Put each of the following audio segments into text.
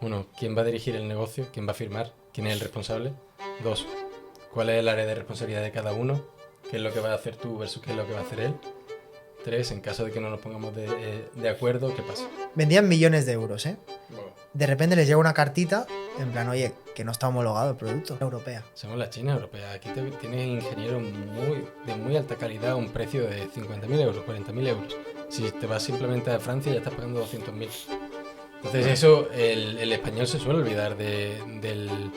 Uno, ¿quién va a dirigir el negocio? ¿Quién va a firmar? ¿Quién es el responsable? Dos, ¿cuál es el área de responsabilidad de cada uno? ¿Qué es lo que va a hacer tú versus qué es lo que va a hacer él? Tres, en caso de que no nos pongamos de acuerdo, ¿qué pasa? Vendían millones de euros, ¿eh? Bueno, De repente les llega una cartita en plan, oye, que no está homologado el producto europea. somos la China europea. Aquí tienes ingenieros de muy alta calidad a un precio de 50.000 euros, 40.000 euros. Si te vas simplemente a Francia ya estás pagando 200.000. Entonces eso, el español se suele olvidar del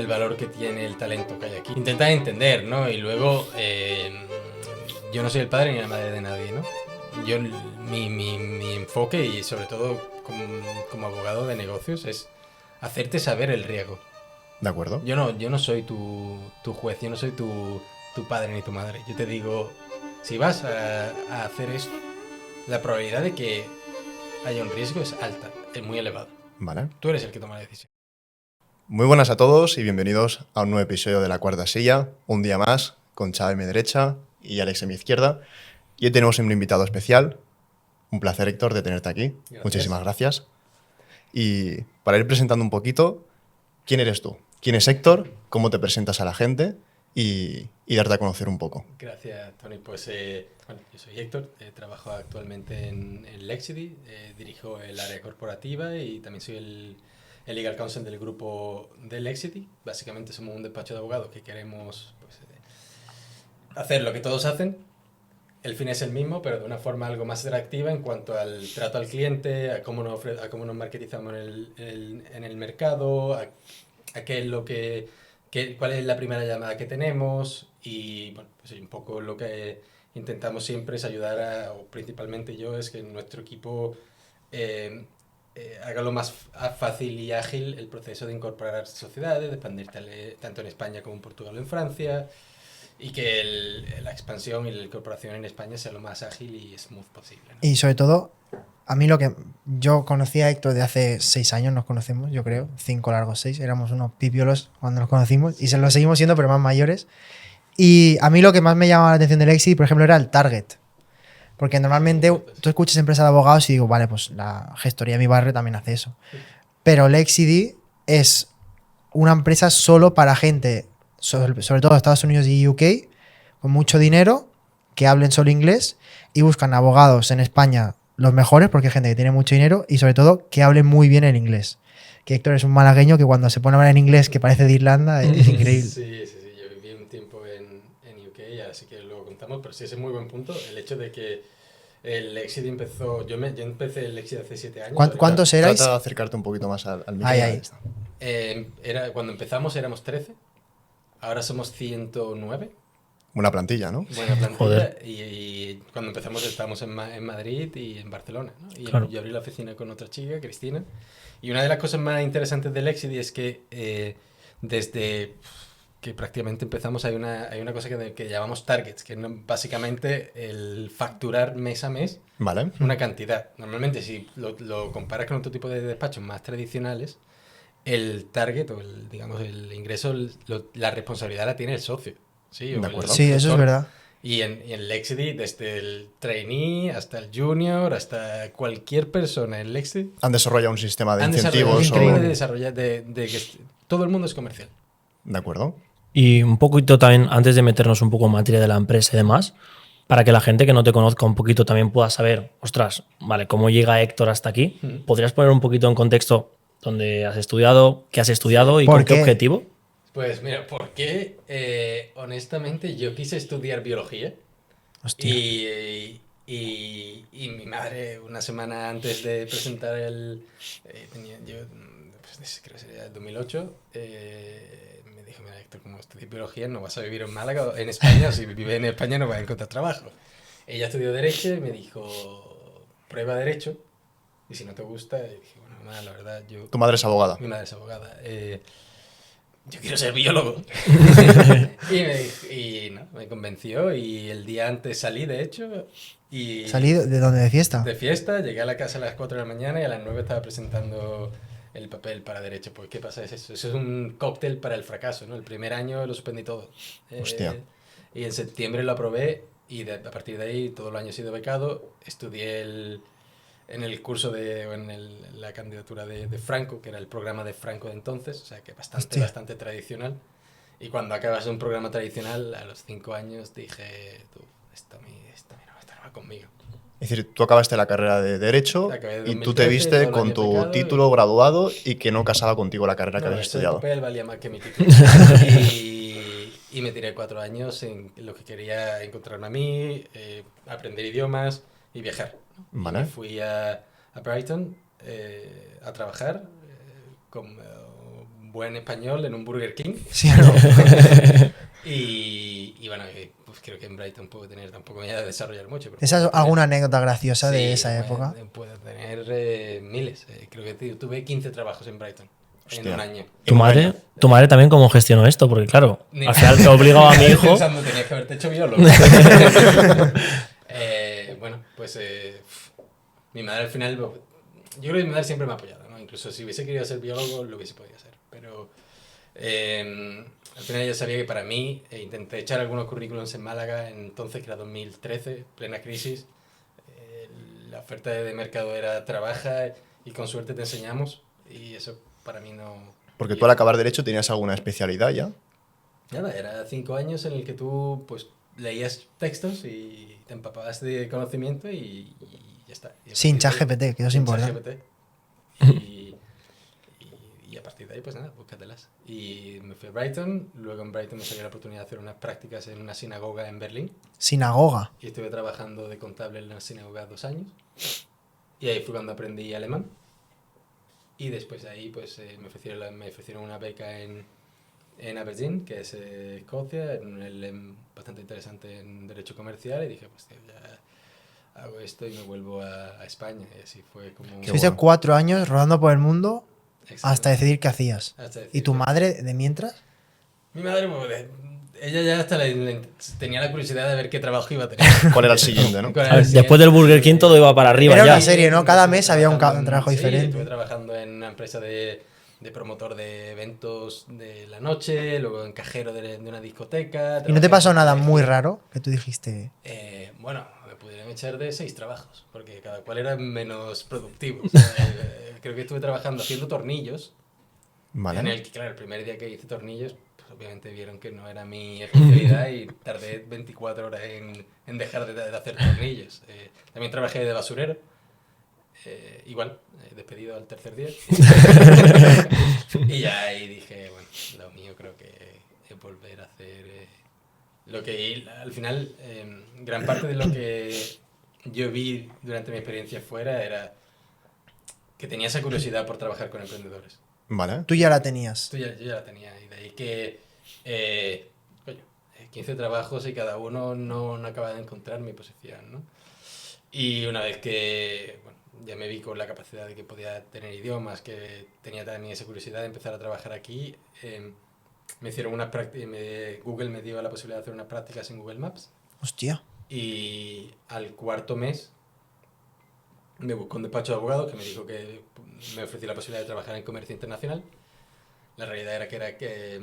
valor que tiene el talento que hay aquí. Intentas entender, ¿no? Y luego, yo no soy el padre ni la madre de nadie, ¿no? Yo, mi enfoque y sobre todo como abogado de negocios es hacerte saber el riesgo. ¿De acuerdo? Yo no soy tu juez, yo no soy tu padre ni tu madre. Yo te digo, si vas a hacer esto, la probabilidad de que haya un riesgo es alta, es muy elevada. Vale. Tú eres el que toma la decisión. Muy buenas a todos y bienvenidos a un nuevo episodio de La Cuarta Silla. Un día más con Chava a mi derecha y Alex a mi izquierda. Y hoy tenemos un invitado especial. Un placer, Héctor, de tenerte aquí. Gracias. Muchísimas gracias. Y para ir presentando un poquito, ¿quién eres tú? ¿Quién es Héctor? ¿Cómo te presentas a la gente? Y darte a conocer un poco. Gracias, Tony. Pues bueno, yo soy Héctor, trabajo actualmente en Lexity, dirijo el área corporativa y también soy el legal counsel del grupo de Lexity. Básicamente somos un despacho de abogados que queremos pues, hacer lo que todos hacen. El fin es el mismo, pero de una forma algo más atractiva en cuanto al trato al cliente, a cómo nos marketizamos en el mercado, a qué es lo cuál es la primera llamada que tenemos y bueno, pues un poco lo que intentamos siempre es ayudar o principalmente yo, es que nuestro equipo haga lo más fácil y ágil el proceso de incorporar sociedades, de expandirte tanto en España como en Portugal o en Francia, y que la expansión y la incorporación en España sea lo más ágil y smooth posible, ¿no? Y sobre todo, a mí lo que... Yo conocí a Héctor de hace 6 años, nos conocemos, yo creo, 5 largos 6, éramos unos pipiolos cuando nos conocimos y se lo seguimos siendo, pero más mayores. Y a mí lo que más me llamaba la atención del Exit, por ejemplo, era el target. Porque normalmente tú escuchas empresa de abogados y digo, vale, pues la gestoría de mi barrio también hace eso. Pero Lexity es una empresa solo para gente, sobre todo Estados Unidos y UK, con mucho dinero, que hablen solo inglés y buscan abogados en España los mejores, porque hay gente que tiene mucho dinero y sobre todo que hablen muy bien el inglés. Que Héctor es un malagueño que cuando se pone a hablar en inglés, que parece de Irlanda, es increíble. Sí. Yo viví un tiempo en UK, así que luego contamos, pero sí, ese es muy buen punto. El hecho de que el Exit empezó. Yo empecé el Exit hace 7 años. ¿Cuántos erais? Trata de acercarte un poquito más al micro. Ahí. Cuando empezamos éramos 13, ahora somos 109. Una plantilla, ¿no? Buena plantilla. Joder. Y cuando empezamos estábamos en Madrid y en Barcelona, ¿no? Y Claro. yo abrí la oficina con otra chica, Cristina. Y una de las cosas más interesantes del Exit es que desde que prácticamente empezamos hay una cosa que llamamos targets, que es básicamente el facturar mes a mes Vale. una cantidad. Normalmente si lo comparas con otro tipo de despachos más tradicionales, el target o digamos el ingreso, la responsabilidad la tiene el socio. Sí, De acuerdo. Sí, eso es verdad. Y en Lexity, desde el trainee hasta el junior, hasta cualquier persona en Lexity, Han desarrollado un sistema de han desarrollado incentivos. un increíble o- de desarrollar de que todo el mundo es comercial. De acuerdo. Y un poquito también, antes de meternos un poco en materia de la empresa y demás, para que la gente que no te conozca un poquito también pueda saber, ostras, vale, cómo llega Héctor hasta aquí, ¿podrías poner un poquito en contexto dónde has estudiado, qué has estudiado y ¿Por con qué qué? objetivo? Pues mira, porque honestamente yo quise estudiar biología Hostia. y mi madre una semana antes de presentar pues, creo que sería el 2008, me dijo, mira Héctor, como estudias biología no vas a vivir en Málaga o en España, o si vives en España no vas a encontrar trabajo. Ella estudió Derecho y me dijo, prueba Derecho y si no te gusta, y dije, bueno, mamá, la verdad, Tu madre es abogada. mi madre es abogada. Yo quiero ser biólogo. y no, me convenció y el día antes salí, de hecho, y ¿Salí de dónde? ¿De fiesta? de fiesta, llegué a la casa a las 4 de la mañana y a las 9 estaba presentando el papel para Derecho. Pues, ¿qué pasa? Eso es un cóctel para el fracaso, ¿no? El primer año lo suspendí todo. Hostia. Y en septiembre lo aprobé y a partir de ahí todos los años he sido becado. Estudié en el curso o en la candidatura de Franco, que era el programa de Franco de entonces, o sea que Hostia. bastante tradicional. Y cuando acabas un programa tradicional, a los 5 años dije, tú, esto a mí no va conmigo. Es decir, tú acabaste la carrera de Derecho Acabé de y tú te 2013, viste todo con el año tu pecado título graduado y que no casaba contigo la carrera que No, habías ese estudiado. papel valía más que mi título. y me tiré 4 años en lo que quería encontrarme a mí, aprender idiomas y viajar, ¿no? Vale. Y me fui a Brighton a trabajar con buen español en un Burger King. Sí, ¿no? Y bueno, pues creo que en Brighton puedo tener, tampoco me voy a desarrollar mucho. Pero ¿Esa es puedo tener- alguna anécdota graciosa de Sí, esa época? Puedo tener miles. Creo que tuve 15 trabajos en Brighton en Hostia. un año. ¿Tu En un madre, año. tu madre también cómo gestionó esto? Porque claro, Ni- al final te obligaba a mi hijo. Pensando, tenías que haberte hecho biólogo. Bueno, pues mi madre al final, yo creo que mi madre siempre me ha apoyado, ¿no? Incluso si hubiese querido ser biólogo, lo hubiese podido hacer. Pero al final ella sabía que para mí, intenté echar algunos currículums en Málaga, entonces que era 2013, plena crisis. La oferta de mercado era trabaja y con suerte te enseñamos. Y eso para mí no... Porque tú al acabar Derecho tenías alguna especialidad ya. Nada, era 5 años en el que tú pues leías textos y te empapabas de conocimiento y ya está. Y a Sin partir de- ChatGPT, que eso es sin importante. ChatGPT. Y a partir de ahí, pues nada, búscatelas. Y me fui a Brighton, luego en Brighton me salió la oportunidad de hacer unas prácticas en una sinagoga en Berlín Sinagoga. y estuve trabajando de contable en la sinagoga 2 años. Y ahí fue cuando aprendí alemán. Y después de ahí pues me ofrecieron una beca en Aberdeen, que es Escocia, en un LM bastante interesante en Derecho Comercial, y dije, pues tío, ya hago esto y me vuelvo a España. Y así fue como... Qué Estuviste bueno. 4 años rodando por el mundo hasta Exactamente. decidir qué hacías. Hasta decir ¿Y tu que- madre, de mientras? Mi madre, pues, ella ya hasta tenía la curiosidad de ver qué trabajo iba a tener. ¿Cuál era el siguiente, no? ¿Cuál A era ver, el después del Burger King todo iba para arriba Era ya. una serie, ¿no? Cada mes había un trabajando trabajo sí, diferente. Estuve trabajando en una empresa de promotor de eventos de la noche, luego en cajero de una discoteca. ¿Y no te trabajé pasó en nada colegio. muy raro que tú dijiste? Bueno, me pudieron echar de 6 trabajos, porque cada cual era menos productivo. O sea, creo que estuve trabajando haciendo tornillos, Vale. en el que, claro, el primer día que hice tornillos, pues obviamente vieron que no era mi especialidad y tardé 24 horas en dejar de hacer tornillos. También trabajé de basurero, igual, despedido al tercer día. Y ya ahí dije, bueno, lo mío creo que es volver a hacer lo que al final, gran parte de lo que yo vi durante mi experiencia fuera era que tenía esa curiosidad por trabajar con emprendedores. Vale. Tú ya la tenías. Yo ya la tenía, y de ahí que, coño, 15 trabajos y cada uno no acaba de encontrar mi posición, ¿no? Y una vez que, bueno, ya me vi con la capacidad de que podía tener idiomas, que tenía también esa curiosidad de empezar a trabajar aquí, me hicieron unas prácticas, Google me dio la posibilidad de hacer unas prácticas en Google Maps, Hostia. y al 4.º mes me buscó un despacho de abogados que me dijo que me ofreció la posibilidad de trabajar en comercio internacional. La realidad era que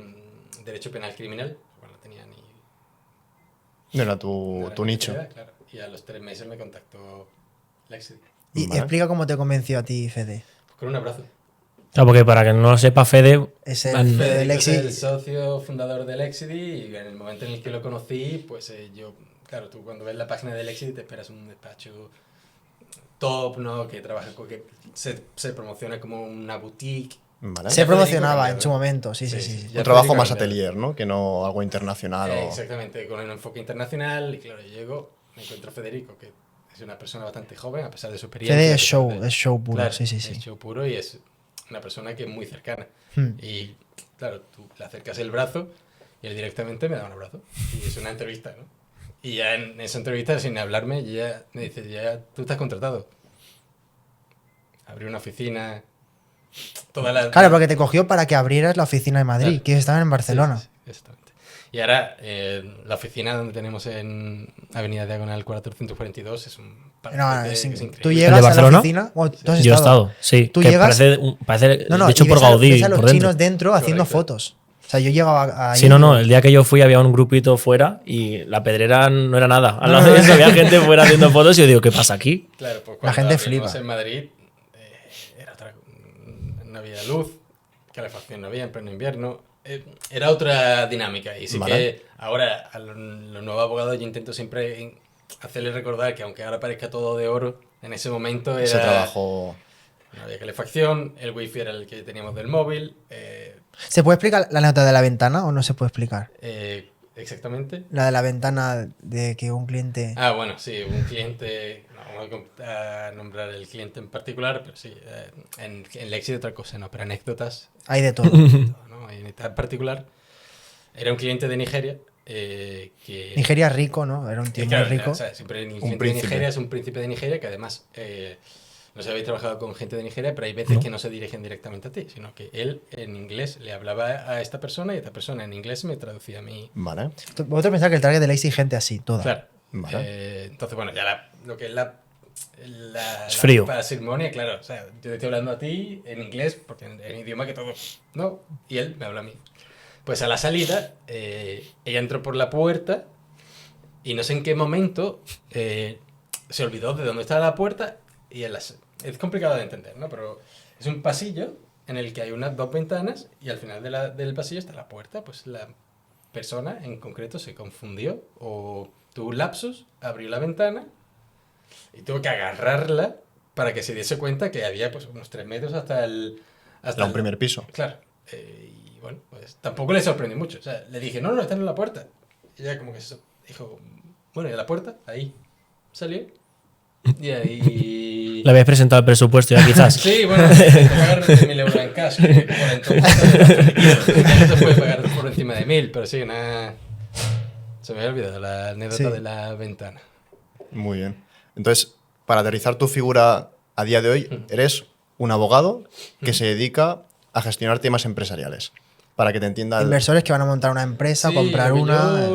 derecho penal criminal, bueno, no tenía ni... No era no tu era mi nicho. especialidad, claro. Y a los 3 meses me contactó Lexity. Y Vale. explica cómo te convenció a ti, Fede. Pues con un abrazo. Claro, porque para que no lo sepa Fede, Es el Fede Fede Federico es Lexi. el socio fundador de Lexity, y en el momento en el que lo conocí, pues yo, claro, tú cuando ves la página de Lexity te esperas un despacho top, ¿no? Que trabaja que se promociona como una boutique. Vale. Se Federico promocionaba cambió, en su ¿no? momento, sí, sí, Sí, sí. sí. sí. Ya Un trabajo Federico más cambió. atelier, ¿no? Que no algo internacional. o... Exactamente, con un enfoque internacional. Y claro, yo llego, me encuentro a Federico, que es una persona bastante joven, a pesar de su experiencia. Fede a es pesar show, de- es show puro, Claro, sí, sí, sí. es show puro y es una persona que es muy cercana. Hmm. Y claro, tú le acercas el brazo y él directamente me da un abrazo. Y es una entrevista, ¿no? Y ya en esa entrevista, sin hablarme, ya me dice, ya tú estás contratado. Abrí una oficina, toda la... Claro, porque te cogió para que abrieras la oficina de Madrid, Claro. que estaban en Barcelona. Sí, exactamente. Y ahora, la oficina donde tenemos en Avenida Diagonal 442 es un No, palacete es que es tú increíble. llegas ¿De a la Barcelona? oficina. Bueno, tú has yo he estado. estado, sí. Tú que llegas- parece No, no, de hecho y por ves a- Gaudí, ves a los por dentro. chinos dentro haciendo Correcto. fotos. O sea, yo llegaba a Sí, no, el día que yo fui había un grupito fuera y la pedrera no era nada. Al lado No, de no. eso había gente fuera haciendo fotos y yo digo, ¿qué pasa aquí? Claro, pues La cuando gente abrimos flipa. en Madrid era no había luz, calefacción no había en pleno invierno. Era otra dinámica. Y sí Vale. que ahora a los nuevos abogados yo intento siempre hacerles recordar que aunque ahora parezca todo de oro, en ese momento era... Ese trabajo. No había calefacción, el wifi era el que teníamos del móvil. ¿Se puede explicar la nota de la ventana o no se puede explicar? Exactamente. La de la ventana de que un cliente... Ah, bueno, sí, un cliente, no vamos a nombrar el cliente en particular, pero sí, en Lexi otra cosa, no, pero anécdotas, Hay de todo. ¿no? En esta en particular, era un cliente de Nigeria que... Nigeria rico, ¿no? Era un tío muy claro, rico. o sea, siempre un cliente de príncipe. Nigeria es un príncipe de Nigeria que además... no sé si habéis trabajado con gente de Nigeria, pero hay veces que no se dirigen directamente a ti, sino que él en inglés le hablaba a esta persona y esta persona en inglés me traducía a mí. Vale. Vosotros pensáis que el target de Lexi es gente así, toda. Claro. Vale. Entonces, bueno, ya lo que es la Es frío. parsimonia, claro. O sea, yo te estoy hablando a ti en inglés, porque en idioma que todos, ¿no? Y él me habla a mí. Pues a la salida, ella entró por la puerta y no sé en qué momento se olvidó de dónde estaba la puerta y es complicado de entender, ¿no? Pero es un pasillo en el que hay unas dos ventanas y al final del pasillo está la puerta. Pues la persona en concreto se confundió o tuvo un lapsus, abrió la ventana y tuvo que agarrarla para que se diese cuenta que había pues unos 3 metros hasta Hasta un primer piso. Claro. Y bueno, pues tampoco le sorprendió mucho. O sea, le dije, no, está en la puerta. Y ella como que dijo, bueno, ¿y a la puerta? Ahí. Salió. Y ahí... Le habéis presentado el presupuesto ya quizás. Sí, bueno, te pagar 20.000 euros en cash. Que por entonces ya no se puede pagar por encima de 1.000, pero sí, nada... Se me había olvidado la anécdota Sí. de la ventana. Muy bien. Entonces, para aterrizar tu figura a día de hoy, eres un abogado que se dedica a gestionar temas empresariales. Para que te entienda el... Inversores que van a montar una empresa, Sí, comprar lo que una...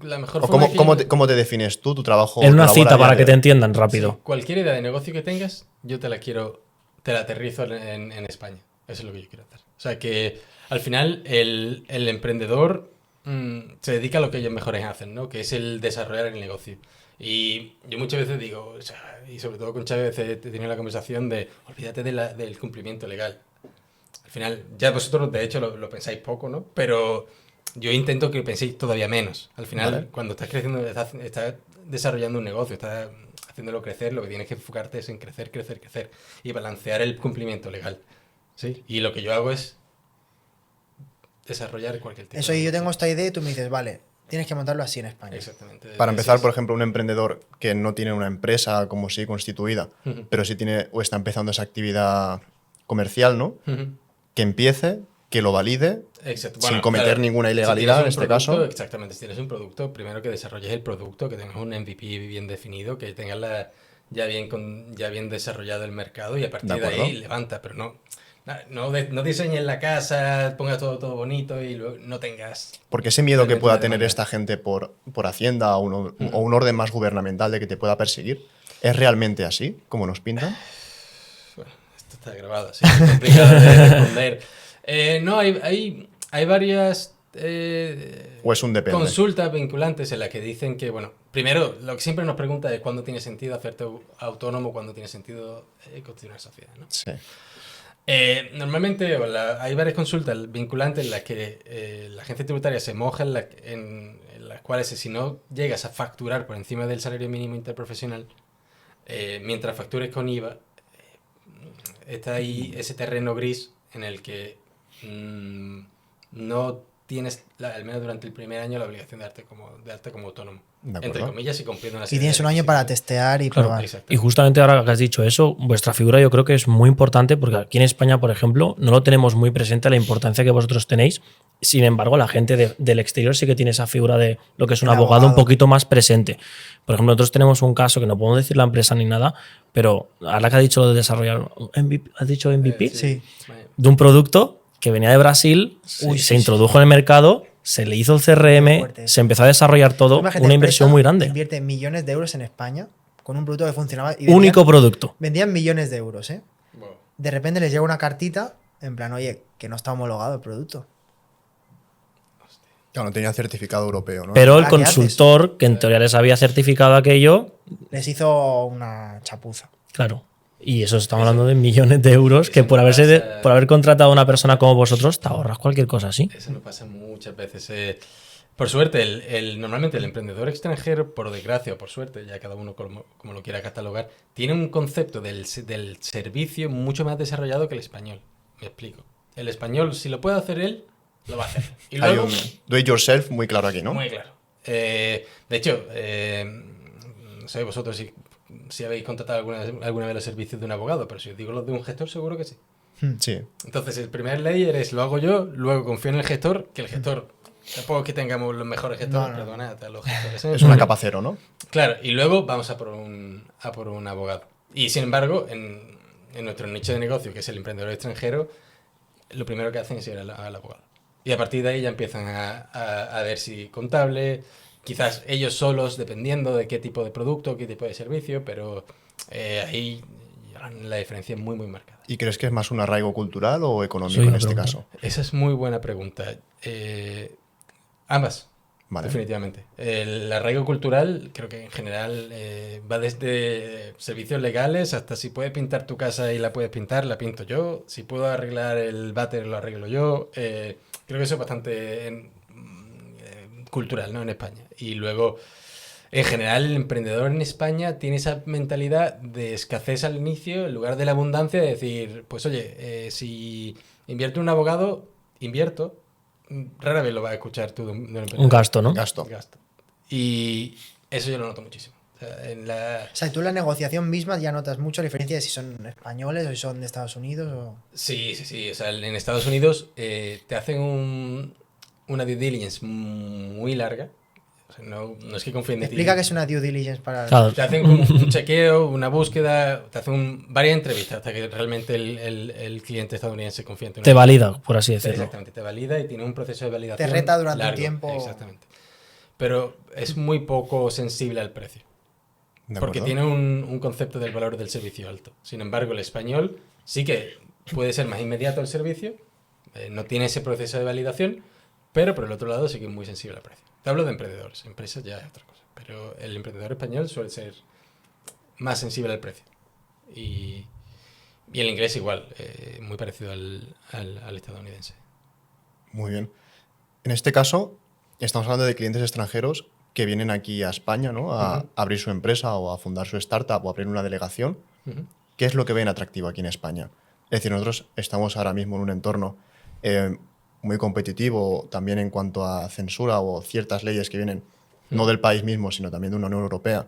la mejor ¿O forma cómo te defines tú, tu trabajo? En una tu labor cita a día para de que te hoy? entiendan rápido. Sí, cualquier idea de negocio que tengas, yo te la aterrizo en España. Eso es lo que yo quiero hacer. O sea que al final el emprendedor se dedica a lo que ellos mejores hacen, ¿no? Que es el desarrollar el negocio. Y yo muchas veces digo, o sea, y sobre todo con Chávez he tenido la conversación de olvídate del cumplimiento legal. Al final, ya vosotros de hecho lo pensáis poco, ¿no? Pero yo intento que penséis todavía menos. Al final, Vale. cuando estás creciendo, estás desarrollando un negocio, estás haciéndolo crecer, lo que tienes que enfocarte es en crecer, crecer, crecer y balancear el cumplimiento legal. ¿Sí? Y lo que yo hago es desarrollar cualquier tipo Eso, de y yo tengo negocio. esta idea y tú me dices, vale, tienes que montarlo así en España. Exactamente. Para empezar, Ese por es- ejemplo, un emprendedor que no tiene una empresa como sí constituida, Ujú. pero sí tiene o está empezando esa actividad comercial, ¿no? Ujú. Que empiece, que lo valide, Exacto. sin Bueno, cometer claro, ninguna si ilegalidad tienes en un este producto, caso. Exactamente, si tienes un producto, primero que desarrolles el producto, que tengas un MVP bien definido, que tengas ya bien desarrollado el mercado y a partir De de acuerdo. ahí levanta, pero no diseñes la casa, pongas todo bonito y luego no tengas... Porque ese miedo que realmente pueda una tener demanda. esta gente por Hacienda o un orden más gubernamental de que te pueda perseguir, ¿es realmente así, como nos pintan? Bueno, esto está grabado, así que es complicado de responder. No, hay varias ¿O es un depende? consultas vinculantes en las que dicen que, bueno, primero, lo que siempre nos pregunta es cuándo tiene sentido hacerte autónomo, cuándo tiene sentido constituir una sociedad, ¿no? Sí. Normalmente hay varias consultas vinculantes en las que la agencia tributaria se moja en las cuales si no llegas a facturar por encima del salario mínimo interprofesional, mientras factures con IVA, está ahí ese terreno gris en el que no tienes, al menos durante el primer año, la obligación de darte como autónomo. De acuerdo. Entre comillas y cumpliendo una Y serie tienes de un año para requisitos. testear y Claro, probar. Exacto. Y justamente ahora que has dicho eso, vuestra figura yo creo que es muy importante porque aquí en España, por ejemplo, no lo tenemos muy presente la importancia que vosotros tenéis. Sin embargo, la gente del exterior sí que tiene esa figura de lo que es un El abogado un abogado. poquito más presente. Por ejemplo, nosotros tenemos un caso que no podemos decir la empresa ni nada, pero ahora que has dicho lo de desarrollar MVP, ¿has dicho MVP? Sí. De un producto que venía de Brasil, Uy, se sí, introdujo en el mercado, se le hizo el Muy CRM, fuerte eso. se empezó a desarrollar todo, Imagínate, una inversión empresa muy grande. Invierte millones de euros en España con un producto que funcionaba. Y Único producto. vendían millones de euros, ¿eh? Wow. De repente les llega una cartita en plan, oye, que no está homologado el producto. Claro, no tenía certificado europeo, ¿no? Pero el ¿Ahora qué consultor, que en teoría les había certificado aquello, Les hizo una chapuza. claro. Y eso estamos hablando de millones de euros que eso por no pasa. por haber contratado a una persona como vosotros, te ahorras cualquier cosa así. Eso nos pasa muchas veces. Por suerte, normalmente el emprendedor extranjero, por desgracia o por suerte, ya cada uno como lo quiera catalogar, tiene un concepto del servicio mucho más desarrollado que el español. Me explico. El español, si lo puede hacer él, lo va a hacer. Y Hay luego, un do it yourself muy claro aquí, ¿no? muy claro. De hecho, no sé vosotros si habéis contratado alguna vez los servicios de un abogado, pero si os digo los de un gestor, seguro que sí. Sí. Entonces, el primer layer es lo hago yo, luego confío en el gestor, que el gestor, tampoco es que tengamos los mejores gestores, No, no. perdonad a los gestores. Es una capa cero, ¿no? Claro, y luego vamos a por un abogado. Y sin embargo, en nuestro nicho de negocio, que es el emprendedor extranjero, lo primero que hacen es ir al abogado. Y a partir de ahí ya empiezan a ver si contable, quizás ellos solos, dependiendo de qué tipo de producto, qué tipo de servicio, pero ahí la diferencia es muy, muy marcada. ¿Y crees que es más un arraigo cultural o económico Soy en una este pregunta. caso? Esa es muy buena pregunta. Ambas, Vale. definitivamente. El arraigo cultural creo que en general va desde servicios legales hasta si puedes pintar tu casa y la puedes pintar, la pinto yo. Si puedo arreglar el váter, lo arreglo yo. Creo que eso es bastante cultural, ¿no? En España. Y luego, en general, el emprendedor en España tiene esa mentalidad de escasez al inicio en lugar de la abundancia de decir, pues oye, si invierto en un abogado, invierto. Rara vez lo vas a escuchar tú de un emprendedor. Un gasto, ¿no? Gasto. Gasto. Y eso yo lo noto muchísimo. O sea, O sea, tú en la negociación misma ya notas mucho la diferencia de si son españoles o si son de Estados Unidos o... Sí, sí, sí. O sea, en Estados Unidos te hacen una due diligence muy larga. O sea, no es que confíen de ti. Explica que es una due diligence para... Claro. Te hacen como un chequeo, una búsqueda, te hacen varias entrevistas hasta que realmente el cliente estadounidense confía en ti. Te valida, por así decirlo. Exactamente, te valida y tiene un proceso de validación. Te reta durante un largo. tiempo. Exactamente. Pero es muy poco sensible al precio. ¿De Porque acuerdo? tiene un concepto del valor del servicio alto. Sin embargo, el español sí que puede ser más inmediato el servicio, no tiene ese proceso de validación, pero por el otro lado sí que es muy sensible al precio. Te hablo de emprendedores, empresas ya es otra cosa. Pero el emprendedor español suele ser más sensible al precio. Y el inglés igual, muy parecido al estadounidense. Muy bien. En este caso, estamos hablando de clientes extranjeros que vienen aquí a España, ¿no? A abrir su empresa o a fundar su startup o a abrir una delegación. Ujú. ¿Qué es lo que ven atractivo aquí en España? Es decir, nosotros estamos ahora mismo en un entorno muy competitivo también en cuanto a censura o ciertas leyes que vienen no del país mismo, sino también de una Unión Europea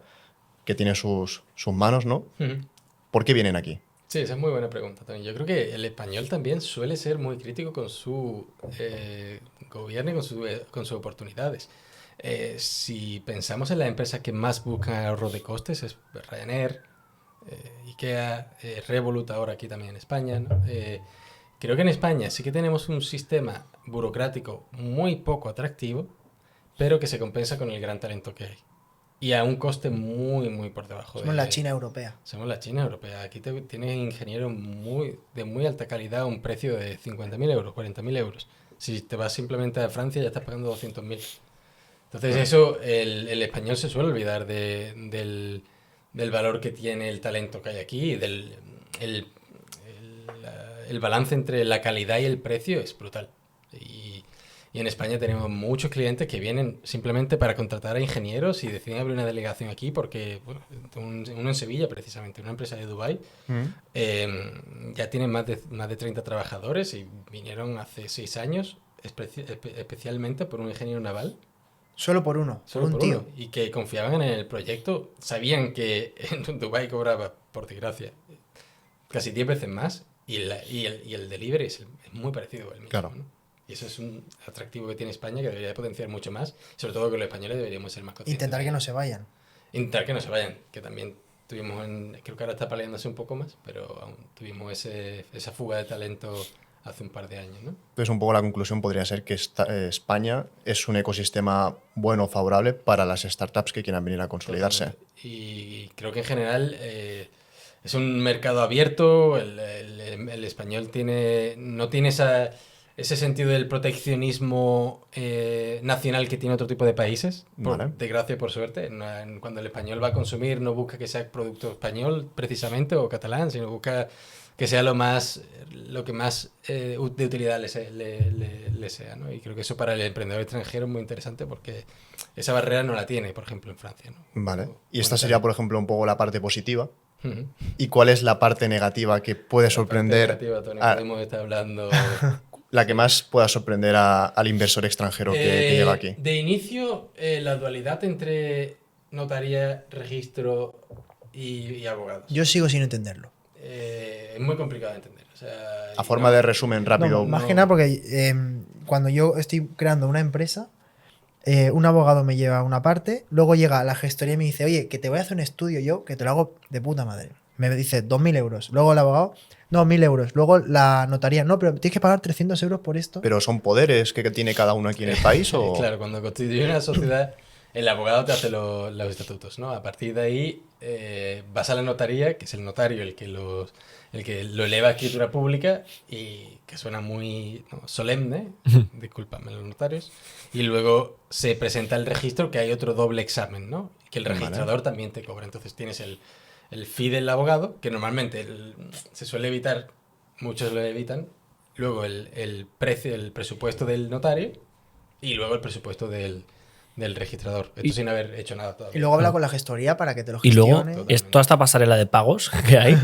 que tiene sus manos, ¿no? Ujú. ¿Por qué vienen aquí? Sí, esa es muy buena pregunta también. Yo creo que el español también suele ser muy crítico con su gobierno y con sus oportunidades. Si pensamos en las empresas que más buscan ahorro de costes, es Ryanair, IKEA, Revolut ahora aquí también en España, ¿no? Creo que en España sí que tenemos un sistema burocrático muy poco atractivo, pero que se compensa con el gran talento que hay. Y a un coste muy, muy por debajo. Somos la China europea. Somos la China europea. Aquí tienes ingenieros de muy alta calidad a un precio de 50.000 euros, 40.000 euros. Si te vas simplemente a Francia ya estás pagando 200.000. Entonces eso, el español se suele olvidar del valor que tiene el talento que hay aquí y el balance entre la calidad y el precio es brutal. Y en España tenemos muchos clientes que vienen simplemente para contratar a ingenieros y deciden abrir una delegación aquí porque, bueno, uno en Sevilla precisamente, una empresa de Dubái, ya tiene más de 30 trabajadores y vinieron hace 6 años especialmente por un ingeniero naval. Solo por uno, Solo por un por tío. uno, y que confiaban en el proyecto, sabían que en Dubái cobraba, por desgracia, casi 10 veces más y el delivery es muy parecido al mismo. Claro. ¿No? Y eso es un atractivo que tiene España que debería de potenciar mucho más, sobre todo que los españoles deberíamos ser más conscientes. Intentar que no se vayan. Intentar que no se vayan, que también tuvimos, creo que ahora está paliándose un poco más, pero aún tuvimos esa fuga de talento hace un par de años, ¿no? Entonces, un poco la conclusión podría ser que España es un ecosistema bueno, favorable para las startups que quieran venir a consolidarse. Totalmente. Y creo que en general es un mercado abierto, el español no tiene ese sentido del proteccionismo nacional que tiene otro tipo de países, por Vale. desgracia, por suerte. Cuando el español va a consumir, no busca que sea producto español precisamente o catalán, sino busca que sea lo que más de utilidad le sea, ¿no? Y creo que eso para el emprendedor extranjero es muy interesante porque esa barrera no la tiene, por ejemplo, en Francia, ¿no? Vale. Y esta Bueno, sería, por ejemplo, un poco la parte positiva. Ujú. ¿Y cuál es la parte negativa que puede sorprender, La parte negativa, Tony, a- podemos estar hablando... la que más pueda sorprender al inversor extranjero que llega aquí? De inicio, la dualidad entre notaría, registro y abogados. Yo sigo sin entenderlo. Es muy complicado de entender. O sea, A forma de resumen rápido. No, más que nada porque cuando yo estoy creando una empresa, un abogado me lleva una parte, luego llega la gestoría y me dice, oye, que te voy a hacer un estudio yo, que te lo hago de puta madre. Me dice 2.000 euros. Luego el abogado, no, 1.000 euros. Luego la notaría, no, pero tienes que pagar 300 euros por esto. ¿Pero son poderes que tiene cada uno aquí en el país? O... Claro, cuando constituye una sociedad, el abogado te hace los estatutos, ¿no? A partir de ahí vas a la notaría, que es el notario el que lo eleva a escritura pública y que suena muy solemne, discúlpame los notarios, y luego se presenta el registro, que hay otro doble examen, ¿no? Que el Vale. registrador también te cobra. Entonces tienes el fee del abogado, que normalmente se suele evitar, muchos lo evitan, luego el precio, el presupuesto del notario y luego el presupuesto del registrador. Esto sin haber hecho nada todavía. Y luego habla con la gestoría para que te lo Y luego, gestione. toda esta pasarela de pagos que hay,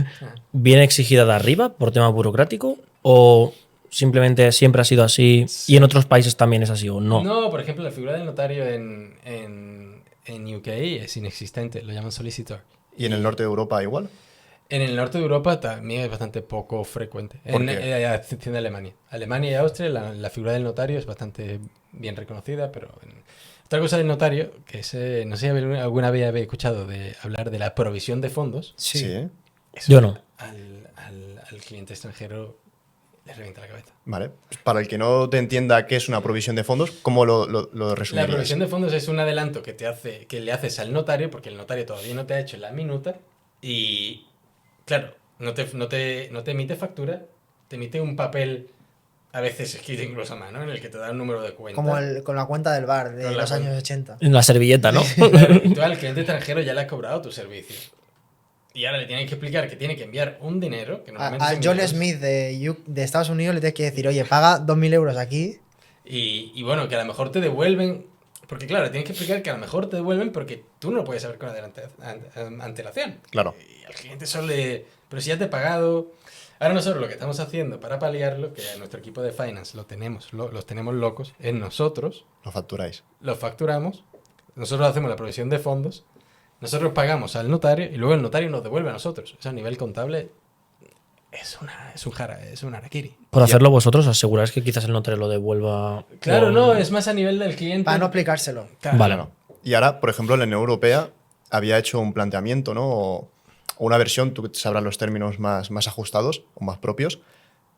¿viene exigida de arriba por tema burocrático? ¿O simplemente siempre ha sido así y en otros países también es así o no? No, por ejemplo, la figura del notario en UK es inexistente, lo llaman solicitor. ¿Y en el norte de Europa igual? En el norte de Europa también es bastante poco frecuente, ¿Por qué? a excepción de Alemania. Alemania y Austria, la figura del notario es bastante bien reconocida, pero otra cosa del notario, que no sé si alguna vez habéis escuchado de hablar de la provisión de fondos, Sí. eso Yo no. al cliente extranjero le revienta la cabeza. Vale. Pues para el que no te entienda qué es una provisión de fondos, ¿cómo lo La resumirías? provisión de fondos es un adelanto que le haces al notario, porque el notario todavía no te ha hecho la minuta y, claro, no te emite factura, te emite un papel, a veces escrito incluso a mano, en el que te da un número de cuenta. Como con la cuenta del bar de Con la los cuenta. años 80. En la servilleta, ¿no? Claro, y tú al cliente extranjero ya le has cobrado tu servicio. Y ahora le tienes que explicar que tiene que enviar un dinero, que normalmente A son John dineros, Smith de Estados Unidos le tienes que decir, oye, paga 2.000 euros aquí. y bueno, que a lo mejor te devuelven. Porque claro, tienes que explicar que a lo mejor te devuelven porque tú no lo puedes saber con antelación. Claro. Y al cliente pero si ya te he pagado. Ahora nosotros lo que estamos haciendo para paliarlo, que a nuestro equipo de finance los tenemos locos, es nosotros Lo facturáis. los facturamos, nosotros hacemos la provisión de fondos, nosotros pagamos al notario y luego el notario nos devuelve a nosotros. O sea, a nivel contable es un harakiri. Por hacerlo vosotros, aseguráis que quizás el notario lo devuelva. Claro, con- no, es más a nivel del cliente. Para no explicárselo. Claro. Vale. Claro. Y ahora, por ejemplo, la Unión Europea había hecho un planteamiento, ¿no? O una versión, tú sabrás los términos más ajustados o más propios,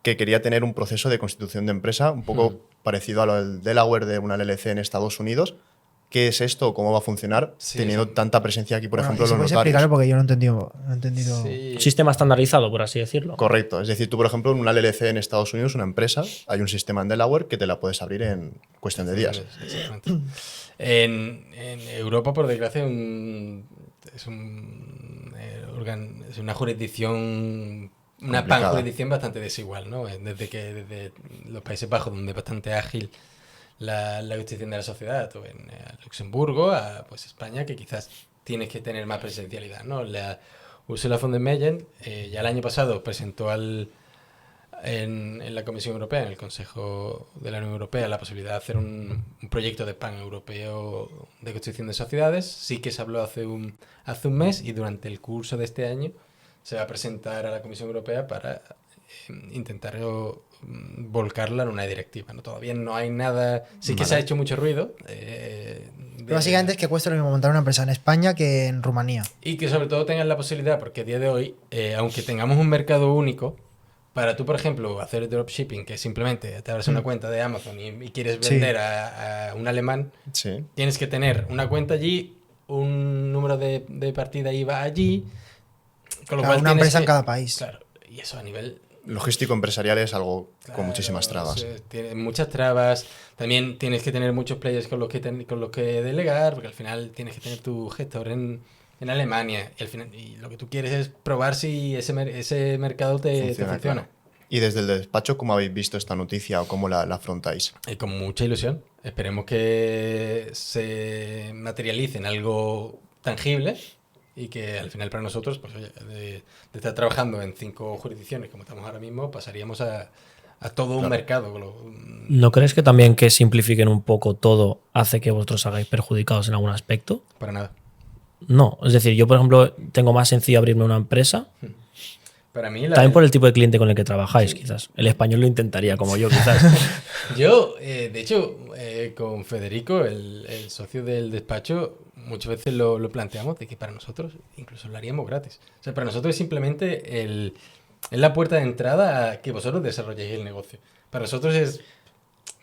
que quería tener un proceso de constitución de empresa un poco parecido a lo del Delaware de una LLC en Estados Unidos. ¿Qué es esto? ¿Cómo va a funcionar? Sí, teniendo sí. tanta presencia aquí, por Bueno, ejemplo, y si los puedes notarios. explicarlo porque yo no he entendido. Sí. Un sistema estandarizado, por así decirlo. Correcto. Es decir, tú, por ejemplo, en una LLC en Estados Unidos, una empresa, hay un sistema en Delaware que te la puedes abrir en cuestión de días. Exactamente. En Europa, por desgracia, es una jurisdicción, una Complicada. panjurisdicción bastante desigual, ¿no? Desde los Países Bajos, donde es bastante ágil la constitución de la sociedad, o en Luxemburgo, a pues España, que quizás tienes que tener más presencialidad, ¿no? Ursula von der Leyen ya el año pasado presentó en la Comisión Europea, en el Consejo de la Unión Europea, la posibilidad de hacer un proyecto de pan europeo de constitución de sociedades. Sí que se habló hace un mes y durante el curso de este año se va a presentar a la Comisión Europea para intentar volcarla en una directiva, ¿no? Todavía no hay nada. Sí que se ha hecho mucho ruido. Pero básicamente es que cuesta lo mismo montar una empresa en España que en Rumanía. Y que sobre todo tengan la posibilidad, porque a día de hoy, aunque tengamos un mercado único, para tú, por ejemplo, hacer dropshipping, que simplemente te abres una cuenta de Amazon y quieres Sí. vender a un alemán, Sí. tienes que tener una cuenta allí, un número de partida IVA allí, con lo Claro, cual una tienes empresa en que- cada país. Claro, y eso a nivel logístico empresarial es algo con Claro, muchísimas trabas. Tiene muchas trabas. También tienes que tener muchos players con los que delegar, porque al final tienes que tener tu gestor en Alemania. Y al final y lo que tú quieres es probar si ese mercado te funciona. Claro. Y desde el despacho, ¿cómo habéis visto esta noticia o cómo la afrontáis? Y con mucha ilusión. Esperemos que se materialice en algo tangible y que al final para nosotros, pues oye, de estar trabajando en 5 jurisdicciones como estamos ahora mismo, pasaríamos a todo un mercado. ¿No crees que también que simplifiquen un poco todo hace que vosotros hagáis perjudicados en algún aspecto? Para nada. No, es decir, yo por ejemplo tengo más sencillo abrirme una empresa. Para mí También por el tipo de cliente con el que trabajáis, quizás. El español lo intentaría, como yo, quizás. Yo, de hecho, con Federico, el socio del despacho, muchas veces lo planteamos de que para nosotros incluso lo haríamos gratis. O sea, para nosotros es simplemente es la puerta de entrada a que vosotros desarrolléis el negocio. Para nosotros es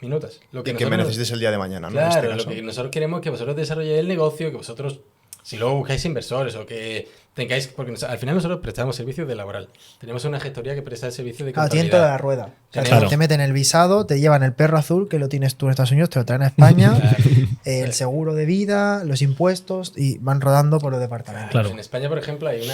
minutos. Lo Que me necesites el día de mañana, ¿no? Claro, En este lo caso. que nosotros queremos es que vosotros desarrolléis el negocio, que vosotros, si luego buscáis inversores o que tengáis, porque al final nosotros prestamos servicios de laboral. Tenemos una gestoría que presta el servicio de Claro, contabilidad. tienen toda la rueda. O sea, Claro. te meten el visado, te llevan el perro azul, que lo tienes tú en Estados Unidos, te lo traen a España, el seguro de vida, los impuestos, y van rodando por los departamentos. Claro. En España, por ejemplo, hay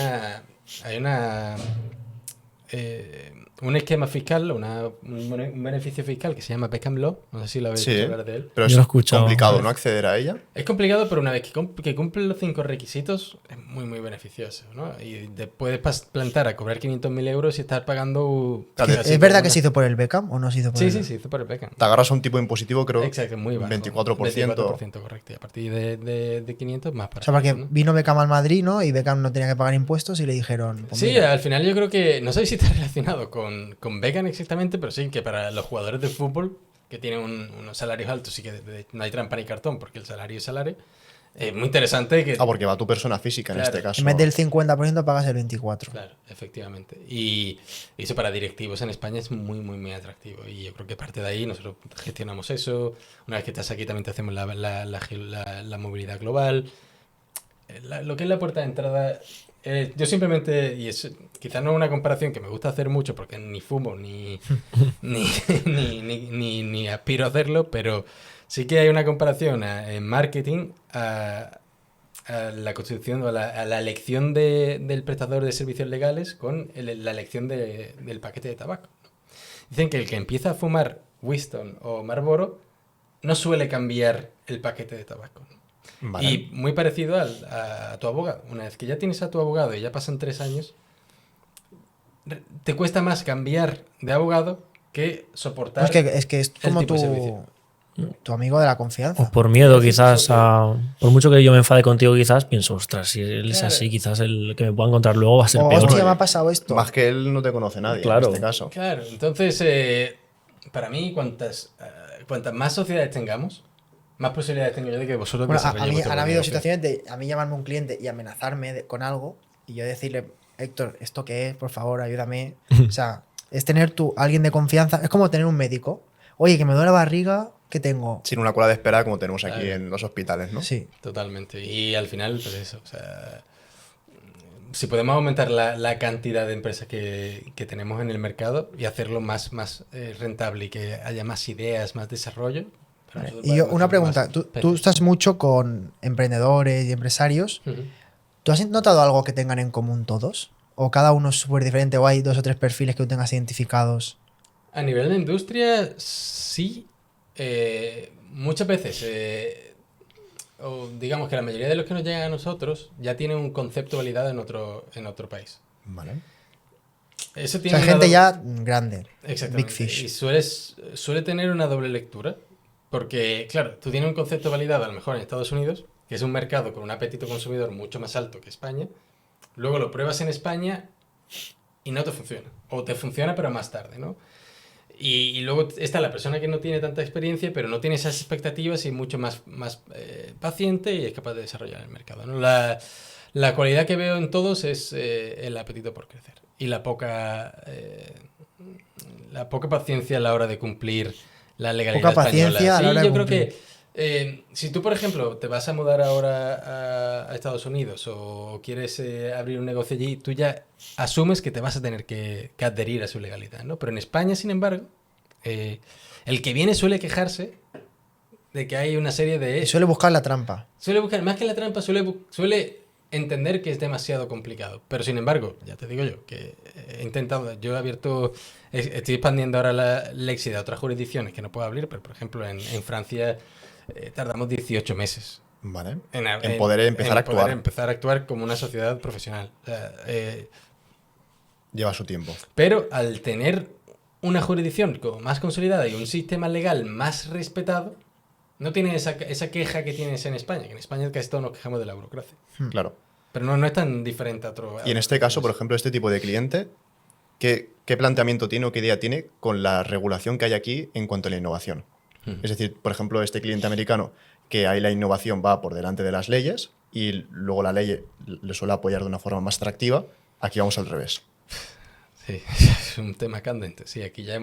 un esquema fiscal, un beneficio fiscal que se llama Beckham Law. No sé si lo habéis Sí, escuchado hablar de él. pero Yo es lo he escuchado. complicado, ¿no? Acceder a ella. Es complicado, pero una vez que cumple los 5 requisitos, es muy, muy beneficioso, ¿no? Y te puedes plantar a cobrar 500.000 euros y estar pagando... Claro, casi ¿Es verdad por que una- se hizo por el Beckham o no se hizo por Sí, el sí, Beckham? se hizo por el Beckham. Te agarras a un tipo impositivo, creo, Exacto, muy bajo. 24%. 24%, correcto. Y a partir de 500 más para O sea, porque arriba, ¿no? vino Beckham al Madrid, ¿no? Y Beckham no tenía que pagar impuestos y le dijeron... pues Sí, mira, al final yo creo que, no sé si está relacionado con Beckham exactamente, pero sí que para los jugadores de fútbol que tienen unos salarios altos, sí que no hay trampa ni cartón, porque el salario es salario. Muy interesante que... Ah, porque va tu persona física en Claro. este caso. en vez del 50% pagas el 24%. Claro, efectivamente. Y eso para directivos en España es muy, muy, muy atractivo. Y yo creo que parte de ahí nosotros gestionamos eso. Una vez que estás aquí también te hacemos la movilidad global. Lo que es la puerta de entrada, yo simplemente, y es quizás no es una comparación que me gusta hacer mucho porque ni fumo ni aspiro a hacerlo, pero sí que hay una comparación en marketing a la constitución o a la elección del prestador de servicios legales con la elección del paquete de tabaco. Dicen que el que empieza a fumar Winston o Marlboro no suele cambiar el paquete de tabaco, ¿no? Vale. Y muy parecido a tu abogado. Una vez que ya tienes a tu abogado y ya pasan 3 años, te cuesta más cambiar de abogado que soportar Es que es el como tipo de servicio. tu amigo de la confianza. O por miedo, Sí, quizás. sí, sí. Por mucho que yo me enfade contigo, quizás pienso, ostras, si él es Claro. así, quizás el que me pueda encontrar luego va a ser O, peor. hostia, me ha pasado esto. Más que él no te conoce nadie Claro. en este caso. Claro, entonces, para mí, cuantas más sociedades tengamos, más posibilidades tengo yo de que vosotros Bueno, a desarrolléis mí vuestro han habido negocio. situaciones de a mí llamarme un cliente y amenazarme con algo y yo decirle, Héctor, ¿esto qué es? Por favor, ayúdame. O sea, es tener alguien de confianza. Es como tener un médico. Oye, que me duele la barriga, ¿qué tengo? Sin una cola de espera como tenemos aquí Claro. en los hospitales, ¿no? Sí. Totalmente. Y al final, pues eso, o sea, si podemos aumentar la cantidad de empresas que tenemos en el mercado y hacerlo más rentable y que haya más ideas, más desarrollo. para nosotros Y va yo, mucho una más pregunta. Tú fácil. estás mucho con emprendedores y empresarios. Ujú. ¿Tú has notado algo que tengan en común todos? ¿O cada uno es súper diferente? ¿O hay 2 o 3 perfiles que tú tengas identificados? A nivel de industria, sí. Muchas veces, o digamos que la mayoría de los que nos llegan a nosotros ya tienen un concepto validado en otro país. Vale. Eso O tiene sea, una gente doble- ya grande. Exactamente. Big fish. Y suele tener una doble lectura. Porque, claro, tú tienes un concepto validado a lo mejor en Estados Unidos, que es un mercado con un apetito consumidor mucho más alto que España. Luego lo pruebas en España y no te funciona. O te funciona, pero más tarde, ¿no? Y luego está la persona que no tiene tanta experiencia, pero no tiene esas expectativas y es mucho más paciente y es capaz de desarrollar el mercado, ¿no? La cualidad que veo en todos es el apetito por crecer y la poca paciencia a la hora de cumplir la legalidad Poca paciencia española. a la hora Sí, de yo creo cumplir. que Si tú, por ejemplo, te vas a mudar ahora a Estados Unidos o quieres abrir un negocio allí, tú ya asumes que te vas a tener que adherir a su legalidad, ¿no? Pero en España, sin embargo, el que viene suele quejarse de que hay una serie de... Y suele buscar la trampa. Suele buscar, más que la trampa, suele entender que es demasiado complicado. Pero sin embargo, ya te digo yo, que he intentado, yo he abierto, estoy expandiendo ahora la Lexida a otras jurisdicciones que no puedo abrir, pero por ejemplo en Francia tardamos 18 meses Vale. En poder empezar a actuar. poder empezar a actuar como una sociedad profesional. O sea, Lleva su tiempo. pero al tener una jurisdicción como más consolidada y un sistema legal más respetado, no tiene esa queja que tienes en España, que en España casi todos nos quejamos de la burocracia. Claro. Pero no es tan diferente a otro. Y en este caso, por ejemplo, este tipo de cliente, ¿qué planteamiento tiene o qué idea tiene con la regulación que hay aquí en cuanto a la innovación? Es decir, por ejemplo, este cliente americano, que ahí la innovación va por delante de las leyes y luego la ley le suele apoyar de una forma más atractiva, aquí vamos al revés. Sí, es un tema candente. Sí, aquí ya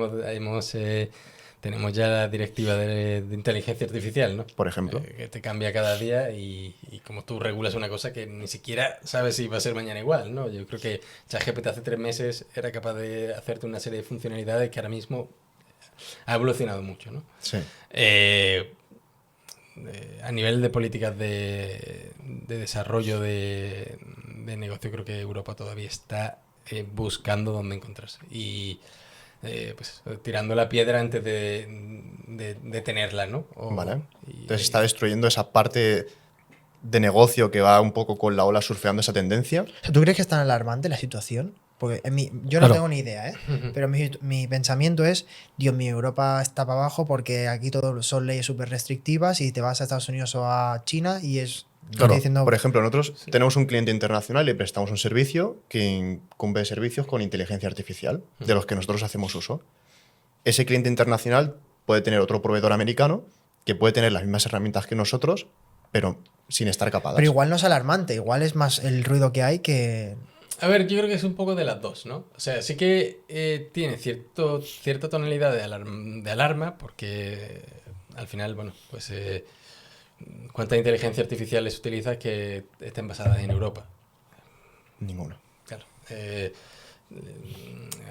tenemos ya la directiva de inteligencia artificial, ¿no? Por ejemplo. Que te cambia cada día y como tú regulas una cosa que ni siquiera sabes si va a ser mañana igual, ¿no? Yo creo que ChatGPT hace 3 meses era capaz de hacerte una serie de funcionalidades que ahora mismo ha evolucionado mucho, ¿no? Sí. A nivel de políticas de desarrollo de negocio, creo que Europa todavía está buscando dónde encontrarse y pues tirando la piedra antes de tenerla, ¿no? Vale. Entonces está destruyendo esa parte de negocio que va un poco con la ola surfeando esa tendencia. O sea, ¿tú crees que es tan alarmante la situación? Porque yo no Claro. tengo ni idea, ¿eh? Pero mi pensamiento es, Dios mío, Europa está para abajo porque aquí todo son leyes súper restrictivas y te vas a Estados Unidos o a China y es... Claro, diciendo, por ejemplo, nosotros tenemos un cliente internacional y prestamos un servicio que incumbe servicios con inteligencia artificial, de los que nosotros hacemos uso. Ese cliente internacional puede tener otro proveedor americano que puede tener las mismas herramientas que nosotros, pero sin estar capadas. pero igual no es alarmante, igual es más el ruido que hay que... A ver, yo creo que es un poco de las dos, ¿no? O sea, sí que tiene cierta tonalidad de alarma, porque al final, bueno, pues ¿cuántas inteligencias artificiales utilizas que estén basadas en Europa? Ninguno. Claro.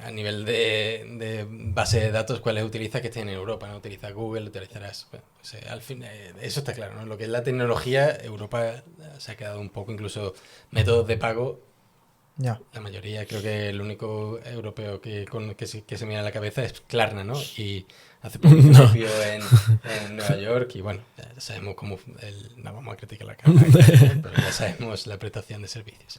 A nivel de base de datos, ¿cuáles utilizas que estén en Europa? ¿No? Utilizas Google, utilizarás... Bueno, pues, al fin, eso está claro, ¿no? Lo que es la tecnología, Europa se ha quedado un poco, incluso métodos de pago. Ya. La mayoría, creo que el único europeo que se mira a la cabeza es Klarna, ¿no? Y hace poco hizo un review en Nueva York y bueno, ya sabemos cómo... no vamos a criticar la Klarna, pero ya sabemos la prestación de servicios.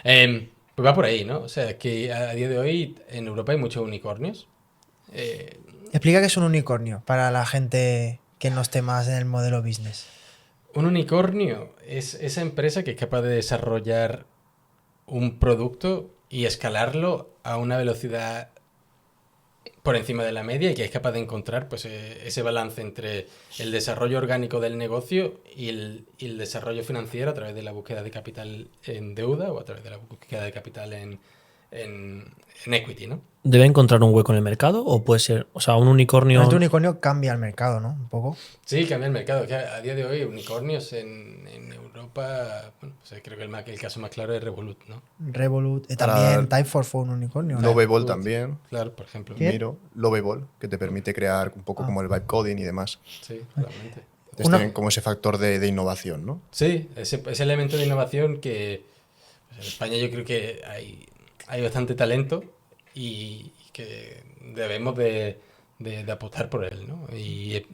Pues va por ahí, ¿no? O sea, que a día de hoy en Europa hay muchos unicornios. Explica qué es un unicornio para la gente que no esté más en el modelo business. Un unicornio es esa empresa que es capaz de desarrollar un producto y escalarlo a una velocidad por encima de la media y que es capaz de encontrar pues, ese balance entre el desarrollo orgánico del negocio y el desarrollo financiero a través de la búsqueda de capital en deuda o a través de la búsqueda de capital en equity, ¿no? ¿Debe encontrar un hueco en el mercado o puede ser, o sea, un unicornio? Este unicornio cambia el mercado, ¿no? Un poco. Sí, cambia el mercado. Que a día de hoy, unicornios en Europa, bueno, pues creo que el caso más claro es Revolut, ¿no? Revolut. Para- También Typeform fue un unicornio. ¿no? Lovable también. Claro, por ejemplo. ¿Quién? Miro, Lovable, que te permite crear un poco como el vibe coding y demás. Sí, realmente. Entonces tienen como ese factor de innovación, ¿no? Sí, ese elemento de innovación que pues, en España yo creo que hay bastante talento y que debemos de apostar por él, ¿no? Y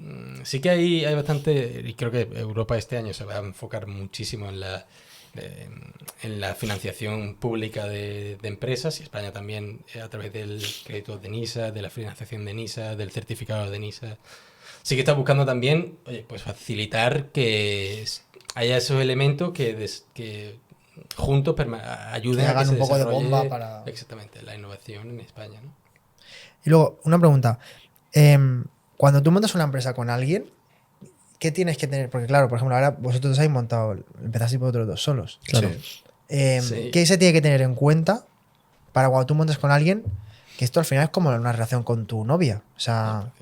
sí que hay bastante, y creo que Europa este año se va a enfocar muchísimo en la financiación pública de empresas y España también a través del crédito de NISA, de la financiación de NISA, del certificado de NISA. Sí que está buscando también, oye, pues facilitar que haya esos elementos que juntos ayuden Que a que hagan se un poco de desarrolle bomba para- exactamente la innovación en España, ¿no? Y luego, una pregunta. Cuando tú montas una empresa con alguien, ¿qué tienes que tener? Porque claro, por ejemplo, ahora vosotros dos habéis montado, empezasteis vosotros dos solos. Claro. Sí. Sí. ¿Qué se tiene que tener en cuenta para cuando tú montas con alguien? Que esto al final es como una relación con tu novia. O sea,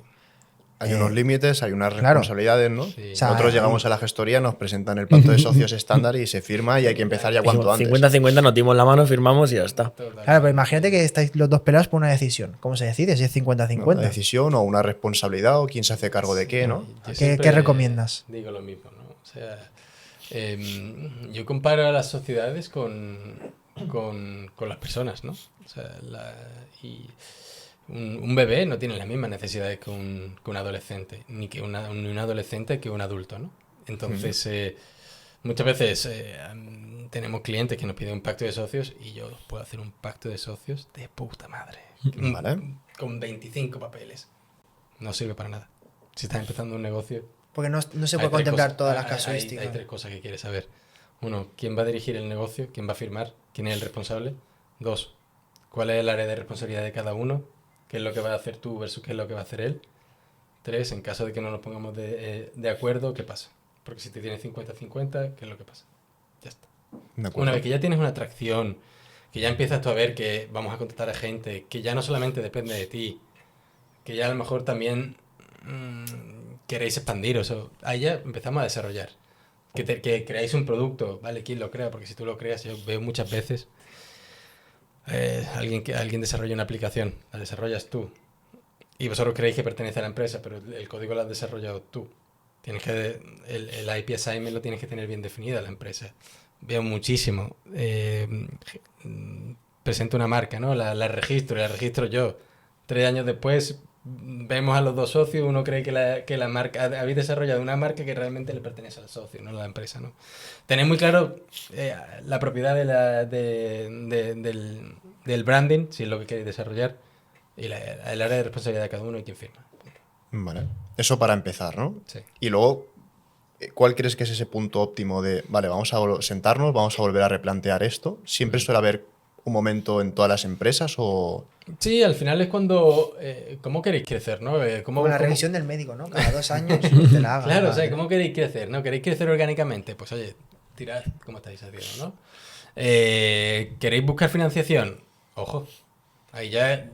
Hay unos límites, hay unas claro. responsabilidades, ¿no? Sí. O sea, Nosotros llegamos a la gestoría, nos presentan el pacto de socios estándar y se firma y hay que empezar ya cuanto antes. 50-50, nos dimos la mano, firmamos y ya está. Total. Claro, pero imagínate que estáis los dos pelados por una decisión. ¿Cómo se decide? Si es ¿No? Una 50-50. decisión o una responsabilidad o quién se hace cargo de qué, ¿no? Yo ¿Qué siempre recomiendas? Digo lo mismo, ¿no? O sea, yo comparo a las sociedades con las personas, ¿no? O sea, y un bebé no tiene las mismas necesidades que un adolescente, ni un adolescente que un adulto, ¿no? Entonces, muchas veces tenemos clientes que nos piden un pacto de socios y yo puedo hacer un pacto de socios de puta madre. Vale. Con 25 papeles. No sirve para nada. Si estás empezando un negocio, Porque no se hay puede tres contemplar cosas- todas las hay- casuísticas. Hay tres cosas que quieres saber. Uno, ¿quién va a dirigir el negocio? ¿Quién va a firmar? ¿Quién es el responsable? Dos, ¿cuál es el área de responsabilidad de cada uno? ¿Qué es lo que va a hacer tú versus qué es lo que va a hacer él? Tres, en caso de que no nos pongamos de acuerdo, ¿qué pasa? Porque si te tienes 50-50, ¿qué es lo que pasa? Ya está. De acuerdo. Una vez que ya tienes una atracción, que ya empiezas tú a ver que vamos a contratar a gente, que ya no solamente depende de ti, que ya a lo mejor también queréis expandiros, ahí ya empezamos a desarrollar. Que creáis un producto, ¿vale? ¿Quién lo crea? Porque si tú lo creas, yo veo muchas veces alguien desarrolla una aplicación, la desarrollas tú, y vosotros creéis que pertenece a la empresa, pero el código lo has desarrollado tú. El IP assignment lo tienes que tener bien definido la empresa. Veo muchísimo. Presento una marca, ¿no? La registro yo. 3 años después vemos a los dos socios, uno cree que la marca, habéis desarrollado una marca que realmente le pertenece al socio, no a la empresa, ¿no? Tenéis muy claro la propiedad del branding, si es lo que queréis desarrollar, y el área de responsabilidad de cada uno y quién firma. Vale. Eso para empezar, ¿no? Sí. Y luego, ¿cuál crees que es ese punto óptimo de, vale, vamos a sentarnos, vamos a volver a replantear esto? ¿Siempre suele haber un momento en todas las empresas o...? Sí, al final es cuando... ¿cómo queréis crecer, no? Como la revisión del médico, ¿no? Cada 2 años te la haga. Claro, o sea, ¿cómo queréis crecer, no? ¿Queréis crecer orgánicamente? Pues oye, tirad como estáis haciendo, ¿no? ¿Queréis buscar financiación? Ojo, ahí ya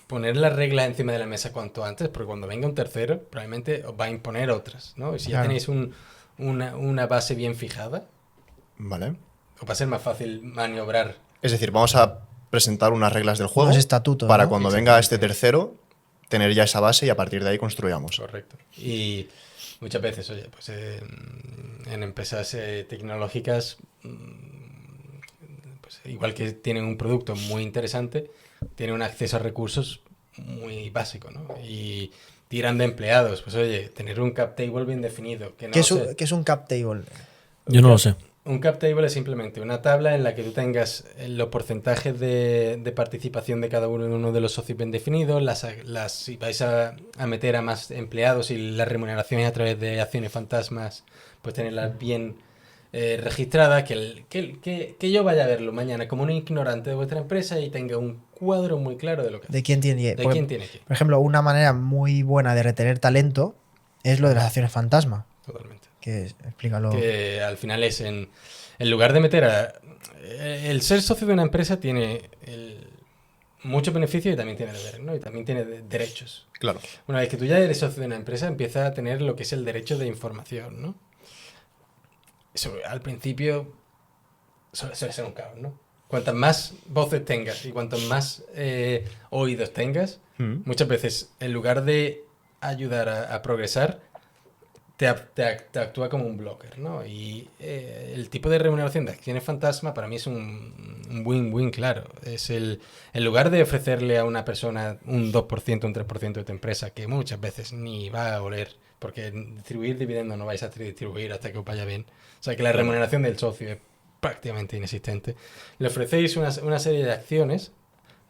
poner las reglas encima de la mesa cuanto antes, porque cuando venga un tercero, probablemente os va a imponer otras, ¿no? Y si ya Claro. tenéis una base bien fijada, Vale. os va a ser más fácil maniobrar. Es decir, vamos a presentar unas reglas del juego Unos estatutos, para ¿no? cuando venga este tercero tener ya esa base y a partir de ahí construyamos. Correcto. Y muchas veces, oye, pues en empresas tecnológicas, pues igual que tienen un producto muy interesante, tienen un acceso a recursos muy básico, ¿no? Y tiran de empleados, pues oye, tener un cap table bien definido. Que no ¿Qué es, sé- qué es un cap table? Yo no lo sé. Un cap table es simplemente una tabla en la que tú tengas los porcentajes de participación de cada uno de los socios bien definidos, si vais a meter a más empleados y las remuneraciones a través de acciones fantasmas, pues tenerlas bien registradas, que yo vaya a verlo mañana como un ignorante de vuestra empresa y tenga un cuadro muy claro de lo que hace. ¿De quién tiene? ¿De quién tiene que? Por ejemplo, una manera muy buena de retener talento es lo de las acciones fantasma. Totalmente. Explícalo. Que al final es en lugar de meter el ser socio de una empresa tiene muchos beneficios y también tiene deberes, ¿no? Y también tiene derechos. Claro. Una vez que tú ya eres socio de una empresa, empieza a tener lo que es el derecho de información, ¿no? Eso al principio suele ser un caos, ¿no? Cuantas más voces tengas y cuantos más oídos tengas, muchas veces en lugar de ayudar a progresar, te actúa como un blocker, ¿no? Y el tipo de remuneración de acciones fantasma para mí es un win-win, claro. Es en lugar de ofrecerle a una persona un 2%, un 3% de tu empresa, que muchas veces ni va a oler, porque distribuir dividendos no vais a distribuir hasta que os vaya bien. O sea que la remuneración del socio es prácticamente inexistente. Le ofrecéis una serie de acciones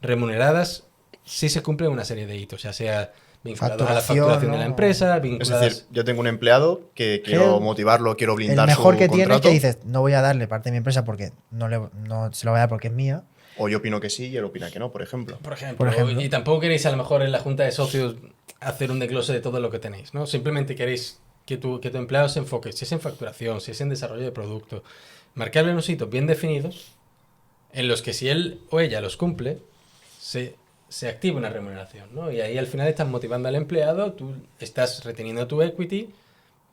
remuneradas si se cumplen una serie de hitos, ya sea vinculados a la facturación de la empresa, Es vinculadas... decir, yo tengo un empleado que quiero motivarlo, quiero El blindar mejor su que tiene es contrato, que dices, no voy a darle parte de mi empresa porque no se lo voy a dar porque es mía. o yo opino que sí y él opina que no, por ejemplo. Por ejemplo, Por ejemplo. y tampoco queréis a lo mejor en la junta de socios hacer un desglose de todo lo que tenéis, ¿no? Simplemente queréis que tu empleado se enfoque, si es en facturación, si es en desarrollo de producto, marcarle unos hitos bien definidos en los que si él o ella los cumple, se activa una remuneración, ¿no? Y ahí al final estás motivando al empleado, tú estás reteniendo tu equity,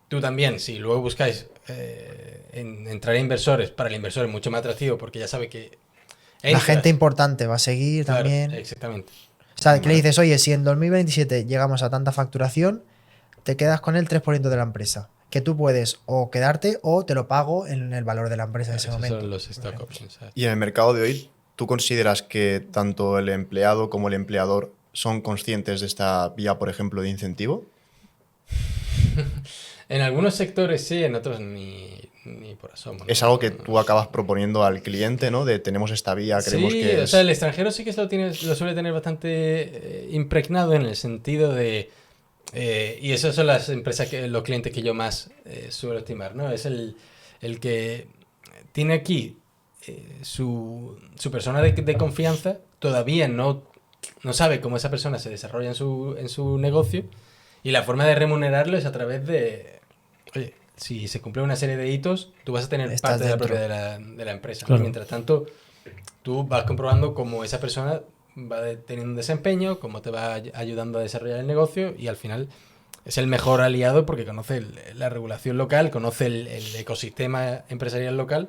tú también, si luego buscáis entrar a inversores, para el inversor es mucho más atractivo porque ya sabe que La gente importante va a seguir Claro, también. exactamente. O sea, que le dices, oye, si en 2027 llegamos a tanta facturación, te quedas con el 3% de la empresa. Que tú puedes o quedarte o te lo pago en el valor de la empresa en ese Esos momento. son los stock options. ¿sabes? Y en el mercado de hoy, ¿tú consideras que tanto el empleado como el empleador son conscientes de esta vía, por ejemplo, de incentivo? En algunos sectores sí, en otros ni por asomo. Es ¿no? algo que tú acabas proponiendo al cliente, ¿no? De tenemos esta vía, creemos Sí, que o es... sea, el extranjero sí que lo suele tener bastante impregnado en el sentido de... y esas son las empresas, los clientes que yo más suelo estimar, ¿no? Es el que tiene aquí su persona de confianza, todavía no sabe cómo esa persona se desarrolla en su negocio y la forma de remunerarlo es a través de... Oye, si se cumple una serie de hitos, tú vas a tener Estás parte de la dentro. propiedad de la empresa. ¿no? Claro. Mientras tanto, tú vas comprobando cómo esa persona va teniendo un desempeño, cómo te va ayudando a desarrollar el negocio y al final es el mejor aliado porque conoce la regulación local, conoce el ecosistema empresarial local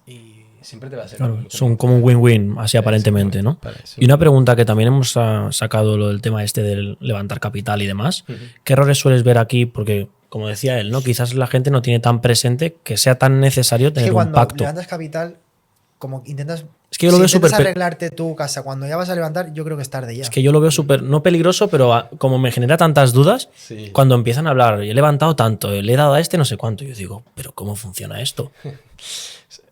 y siempre te va a ser Claro, mucho son mejor. como un win-win, así aparentemente, ¿no? Para eso. Y una pregunta que también hemos sacado lo del tema este del levantar capital y demás. Ujú. ¿Qué errores sueles ver aquí? Porque, como decía él, ¿no? Quizás la gente no tiene tan presente que sea tan necesario Es tener que un cuando pacto. levantas capital, como intentas... Es que yo lo si veo intentas súper... arreglarte tu casa cuando ya vas a levantar, yo creo que es tarde ya. Es que yo lo veo súper, no peligroso, pero como me genera tantas dudas, Sí. cuando empiezan a hablar, he levantado tanto, le he dado a este no sé cuánto, yo digo, pero ¿cómo funciona esto?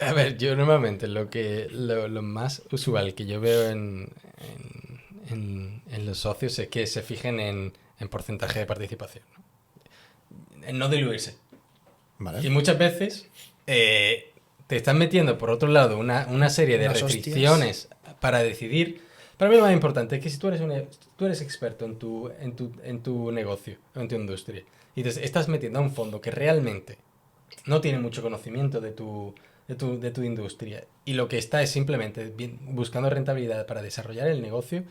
A ver, yo normalmente lo más usual que yo veo en los socios es que se fijen en porcentaje de participación, ¿no? En no diluirse. Y ¿Vale? muchas veces te están metiendo, por otro lado, una serie de Unas restricciones para decidir. Para mí lo más importante es que si tú eres experto en tu negocio, en tu industria, y te estás metiendo a un fondo que realmente no tiene mucho conocimiento de tu industria y lo que está es simplemente buscando rentabilidad para desarrollar el negocio,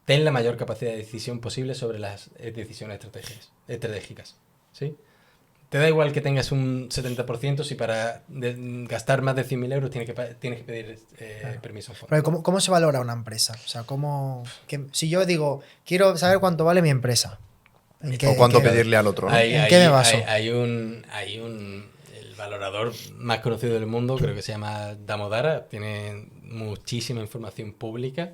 ten la mayor capacidad de decisión posible sobre las decisiones estratégicas. ¿Sí? Te da igual que tengas un 70% si para gastar más de 100.000 euros tienes que pedir permiso a un fondo. Pero ¿cómo se valora una empresa? O sea, si yo digo, quiero saber cuánto vale mi empresa. O cuánto pedirle al otro, ¿no? ¿En qué me baso? Hay el valorador más conocido del mundo, creo que se llama Damodara, tiene muchísima información pública.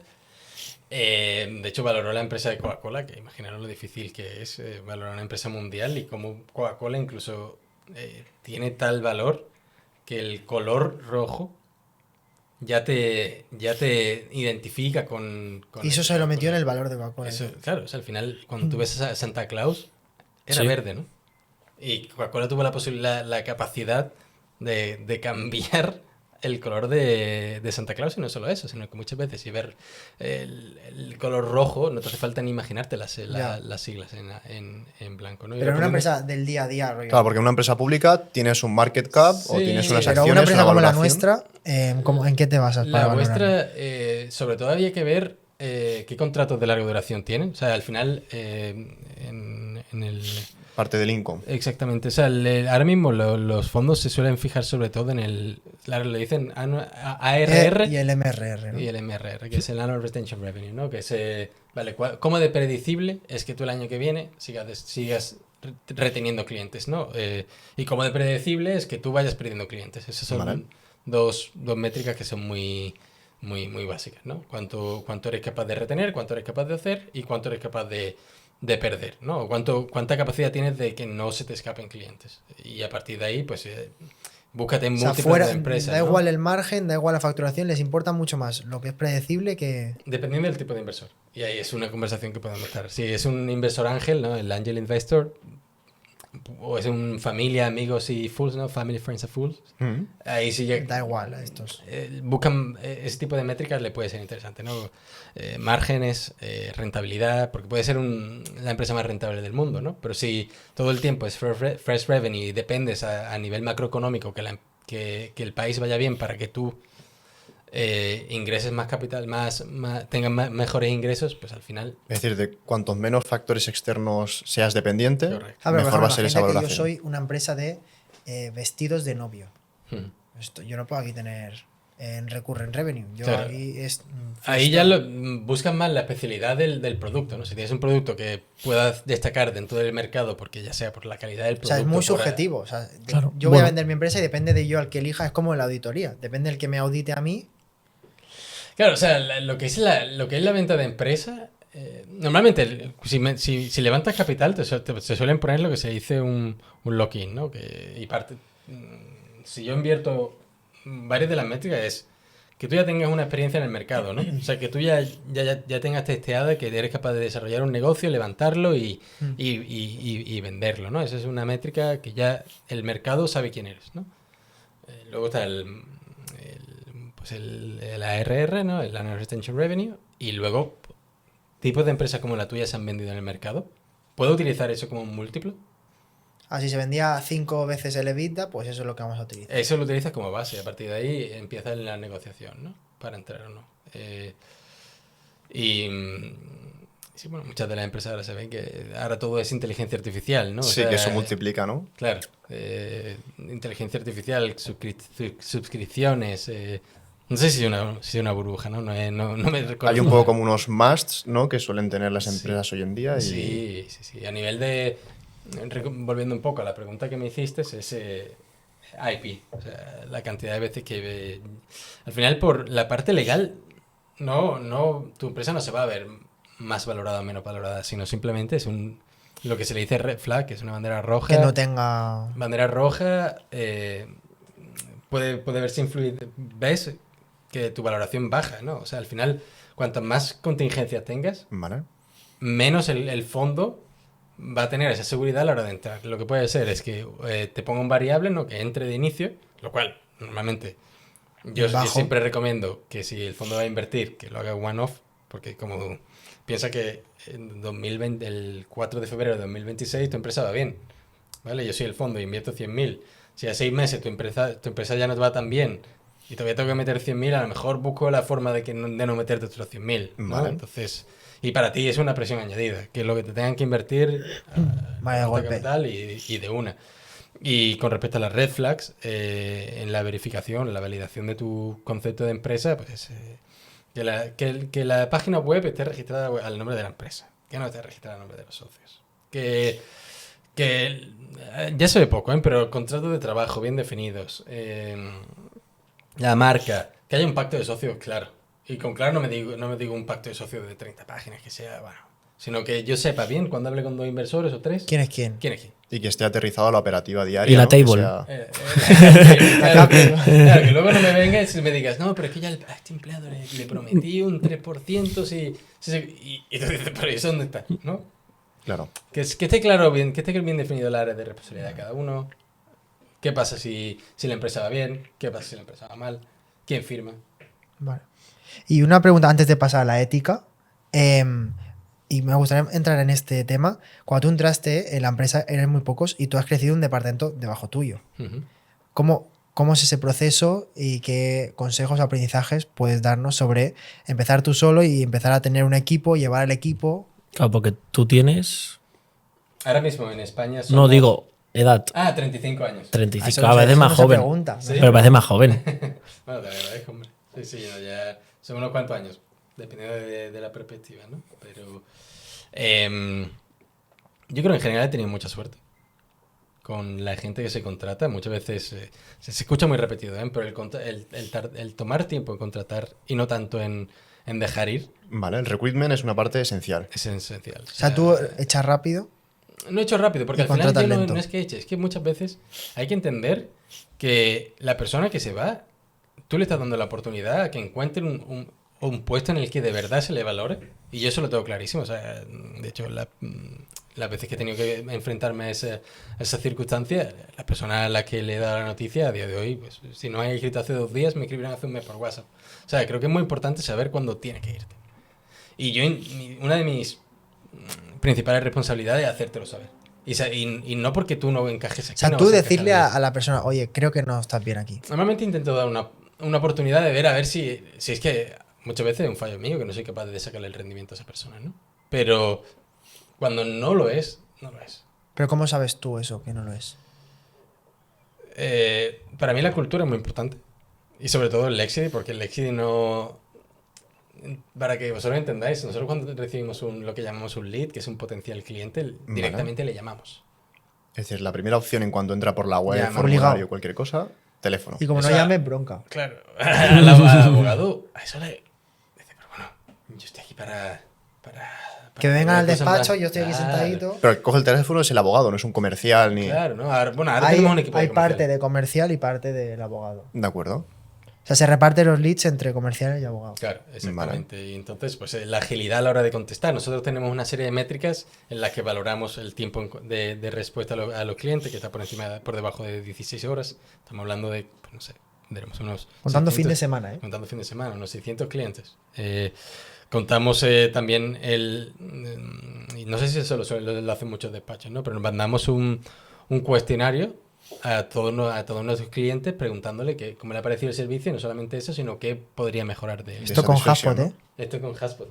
De hecho, valoró la empresa de Coca-Cola, que imaginaron lo difícil que es valorar una empresa mundial y cómo Coca-Cola incluso tiene tal valor que el color rojo ya te identifica con Y eso se lo metió en el valor de Coca-Cola. eso, claro, o sea, al final, cuando tú ves a Santa Claus, era Sí. verde, ¿no? Y Coca-Cola tuvo la capacidad de cambiar el color de Santa Claus, y no solo eso, sino que muchas veces si ver el color rojo, no te hace falta ni imaginarte las siglas en blanco, ¿no? Y Pero en lo una ponemos- empresa del día a día, rollo. Claro, porque en una empresa pública tienes un market cap o Sí, tienes unas Pero acciones, una empresa una como la valoración. nuestra, ¿en qué te basas para La valorar? vuestra, sobre todo había que ver qué contratos de larga duración tienen. O sea, al final, en el... Parte del income. Exactamente. O sea, ahora mismo los fondos se suelen fijar sobre todo en le dicen ARR Y el MRR, ¿no? y el MRR, que es el Annual Retention Revenue, ¿no? Que es, vale, ¿cómo de predecible es que tú el año que viene sigas reteniendo clientes, ¿no? Y cómo de predecible es que tú vayas perdiendo clientes. Esas son Vale. dos métricas que son muy básicas, ¿no? Cuánto eres capaz de retener, cuánto eres capaz de hacer y cuánto eres capaz de perder, ¿no? Cuánta capacidad tienes de que no se te escapen clientes. Y a partir de ahí, pues, búscate O sea, múltiples fuera, de empresas, da ¿no? igual el margen, da igual la facturación, les importa mucho más lo que es predecible que... Dependiendo del tipo de inversor. Y ahí es una conversación que podemos estar. Si es un inversor ángel, ¿no? El angel investor, o es un familia, amigos y fools, ¿no? Family, friends and fools. Mm. Ahí sí ya Da igual a estos. buscan ese tipo de métricas, le puede ser interesante, ¿no? Márgenes, rentabilidad, porque puede ser la empresa más rentable del mundo, ¿no? Pero si todo el tiempo es fresh revenue y dependes a nivel macroeconómico que el país vaya bien para que tú ingreses más capital, tengan mejores ingresos, pues al final... Es decir, de cuantos menos factores externos seas dependiente, Correcto. Ah, pero, por mejor va a ejemplo, ser esa imagínate que valoración. yo soy una empresa de vestidos de novio. Hmm. Yo no puedo aquí tener en recurrent revenue. Yo Claro. aquí es. Ahí ya buscan más la especialidad del producto, ¿no? Si tienes un producto que puedas destacar dentro del mercado, porque ya sea por la calidad del O producto... sea, es muy por- subjetivo. O sea, Claro, yo voy a bueno. vender mi empresa y depende de yo al que elija, es como en la auditoría. Depende del que me audite a mí. Claro, o sea, lo que es la venta de empresa, normalmente si levantas capital te suelen poner lo que se dice un lock-in, ¿no? Si yo invierto, varias de las métricas es que tú ya tengas una experiencia en el mercado, ¿no? O sea, que tú ya tengas testeada que eres capaz de desarrollar un negocio, levantarlo y venderlo, ¿no? Esa es una métrica que ya el mercado sabe quién eres, ¿no? Luego está el ARR, ¿no? El Annual Retention Revenue. Y luego, tipos de empresas como la tuya se han vendido en el mercado. ¿Puedo utilizar eso como un múltiplo? Así se vendía 5 veces el EBITDA, pues eso es lo que vamos a utilizar. Eso lo utilizas como base. A partir de ahí empieza la negociación, ¿no? Para entrar o no. Sí, bueno, muchas de las empresas ahora se ven que ahora todo es inteligencia artificial, ¿no? O Sí, sea, que eso multiplica, ¿no? Claro. Inteligencia artificial, suscripciones. No sé si es una burbuja, ¿no? No me recuerdo. Hay un poco como unos musts, ¿no? Que suelen tener las Sí. empresas hoy en día. Y... Sí. A nivel de... Volviendo un poco a la pregunta que me hiciste, es ese IP. O sea, la cantidad de veces que... al final, por la parte legal, tu empresa no se va a ver más valorada o menos valorada, sino simplemente es lo que se le dice red flag, que es una bandera roja. Que no tenga. Bandera roja puede verse influir. ¿Ves? Que tu valoración baja, ¿no? O sea, al final, cuantas más contingencias tengas, Vale. menos el fondo va a tener esa seguridad a la hora de entrar. Lo que puede ser es que te ponga un variable, ¿no? Que entre de inicio, lo cual normalmente yo Bajo. siempre recomiendo que si el fondo va a invertir, que lo haga one-off, porque como piensa que en 2020, el 4 de febrero de 2026 tu empresa va bien, ¿vale? Yo soy el fondo y invierto 100.000. Si a 6 meses tu empresa ya no te va tan bien y todavía tengo que meter 100.000, a lo mejor busco la forma de no meterte otros 100.000, ¿no? Vale. Entonces, y para ti es una presión añadida, que es lo que te tengan que invertir Vaya golpe. capital y de una. Y con respecto a las red flags, en la verificación, la validación de tu concepto de empresa, pues que la página web esté registrada al nombre de la empresa, que no esté registrada al nombre de los socios. Que ya se ve poco, pero contratos de trabajo bien definidos, la marca, que haya un pacto de socios claro. Y con claro no me digo un pacto de socios de 30 páginas que sea, bueno, sino que yo sepa bien cuando hable con 2 inversores o 3. ¿Quién es quién? ¿Quién es quién? Y que esté aterrizado a la operativa diaria. Y la ¿no? Que table. sea- Claro, que luego no me vengas y me digas, no, pero es que ya a este empleado le prometí un 3% y tú dices, pero ¿y eso dónde está? ¿No? Claro. Que esté claro bien, que esté bien definido el área de responsabilidad de cada uno. ¿Qué pasa si la empresa va bien? ¿Qué pasa si la empresa va mal? ¿Quién firma? Vale. Y una pregunta antes de pasar a la ética. Y me gustaría entrar en este tema. Cuando tú entraste en la empresa eres muy pocos y tú has crecido un departamento debajo tuyo. Ujú. ¿Cómo es ese proceso y qué consejos o aprendizajes puedes darnos sobre empezar tú solo y empezar a tener un equipo, llevar el equipo? Claro, porque tú tienes. Ahora mismo en España No somos... digo edad. 35 años. 35, Eso cada no se- vez eso más no se joven. pregunta, ¿no? Sí. Pero parece más joven. Bueno, te agradezco, hombre. Sí, no, ya son unos cuantos años, dependiendo de la perspectiva, ¿no? Pero yo creo que en general he tenido mucha suerte con la gente que se contrata. Muchas veces se escucha muy repetido, pero el tomar tiempo en contratar y no tanto en dejar ir Vale, el recruitment es una parte esencial. es esencial. O sea, tú echas rápido. No he hecho rápido, porque Y al final contratas yo lento. no es que eche, es que muchas veces hay que entender que la persona que se va, tú le estás dando la oportunidad a que encuentre un puesto en el que de verdad se le valore. Y yo eso lo tengo clarísimo. O sea, de hecho, las veces que he tenido que enfrentarme a esa circunstancia, la persona a la que le he dado la noticia a día de hoy, pues si no hay escrito hace 2 días, me escribirán hace un mes por WhatsApp. O sea, creo que es muy importante saber cuándo tienes que irte. Y una de mis principales responsabilidades es hacértelo saber. Y no porque tú no encajes aquí. O sea, no tú vas a encajar decirle ahí. a la persona, oye, creo que no estás bien aquí. Normalmente intento dar una oportunidad de ver a ver si es que muchas veces es un fallo mío que no soy capaz de sacarle el rendimiento a esa persona, ¿no? Pero cuando no lo es, no lo es. Pero ¿cómo sabes tú eso, que no lo es? Para mí la cultura es muy importante. Y sobre todo el Lexity, porque el Lexity no... Para que vosotros entendáis, nosotros cuando recibimos lo que llamamos un lead, que es un potencial cliente, directamente le llamamos. Es decir, la primera opción en cuanto entra por la web, Ya, formulario, obligado. cualquier cosa, teléfono. Y como Eso no a- llames, bronca. Claro, al abogado, a eso le... Dice, pero bueno, yo estoy aquí para Que vengan al hacer cosas despacho, más- yo estoy aquí Claro. sentadito. Pero el que coge el teléfono es el abogado, no es un comercial ni... Claro, ¿no? Ahora Hay, tenemos un equipo de hay parte comercial. de comercial y parte del abogado. De acuerdo. O sea, se reparten los leads entre comerciales y abogados. Claro, exactamente. Y entonces, pues la agilidad a la hora de contestar. Nosotros tenemos una serie de métricas en las que valoramos el tiempo de respuesta a los clientes, que está por debajo de 16 horas. Estamos hablando de, pues, no sé, tenemos unos... Contando 600 fin de semana, ¿eh? Contando fin de semana, unos 600 clientes. Contamos también y no sé si eso lo hacen muchos despachos, ¿no? Pero nos mandamos un cuestionario a todos nuestros clientes preguntándole cómo le ha parecido el servicio, y no solamente eso, sino qué podría mejorar de él. Esto con satisfacción, HubSpot, ¿eh? Esto con HubSpot,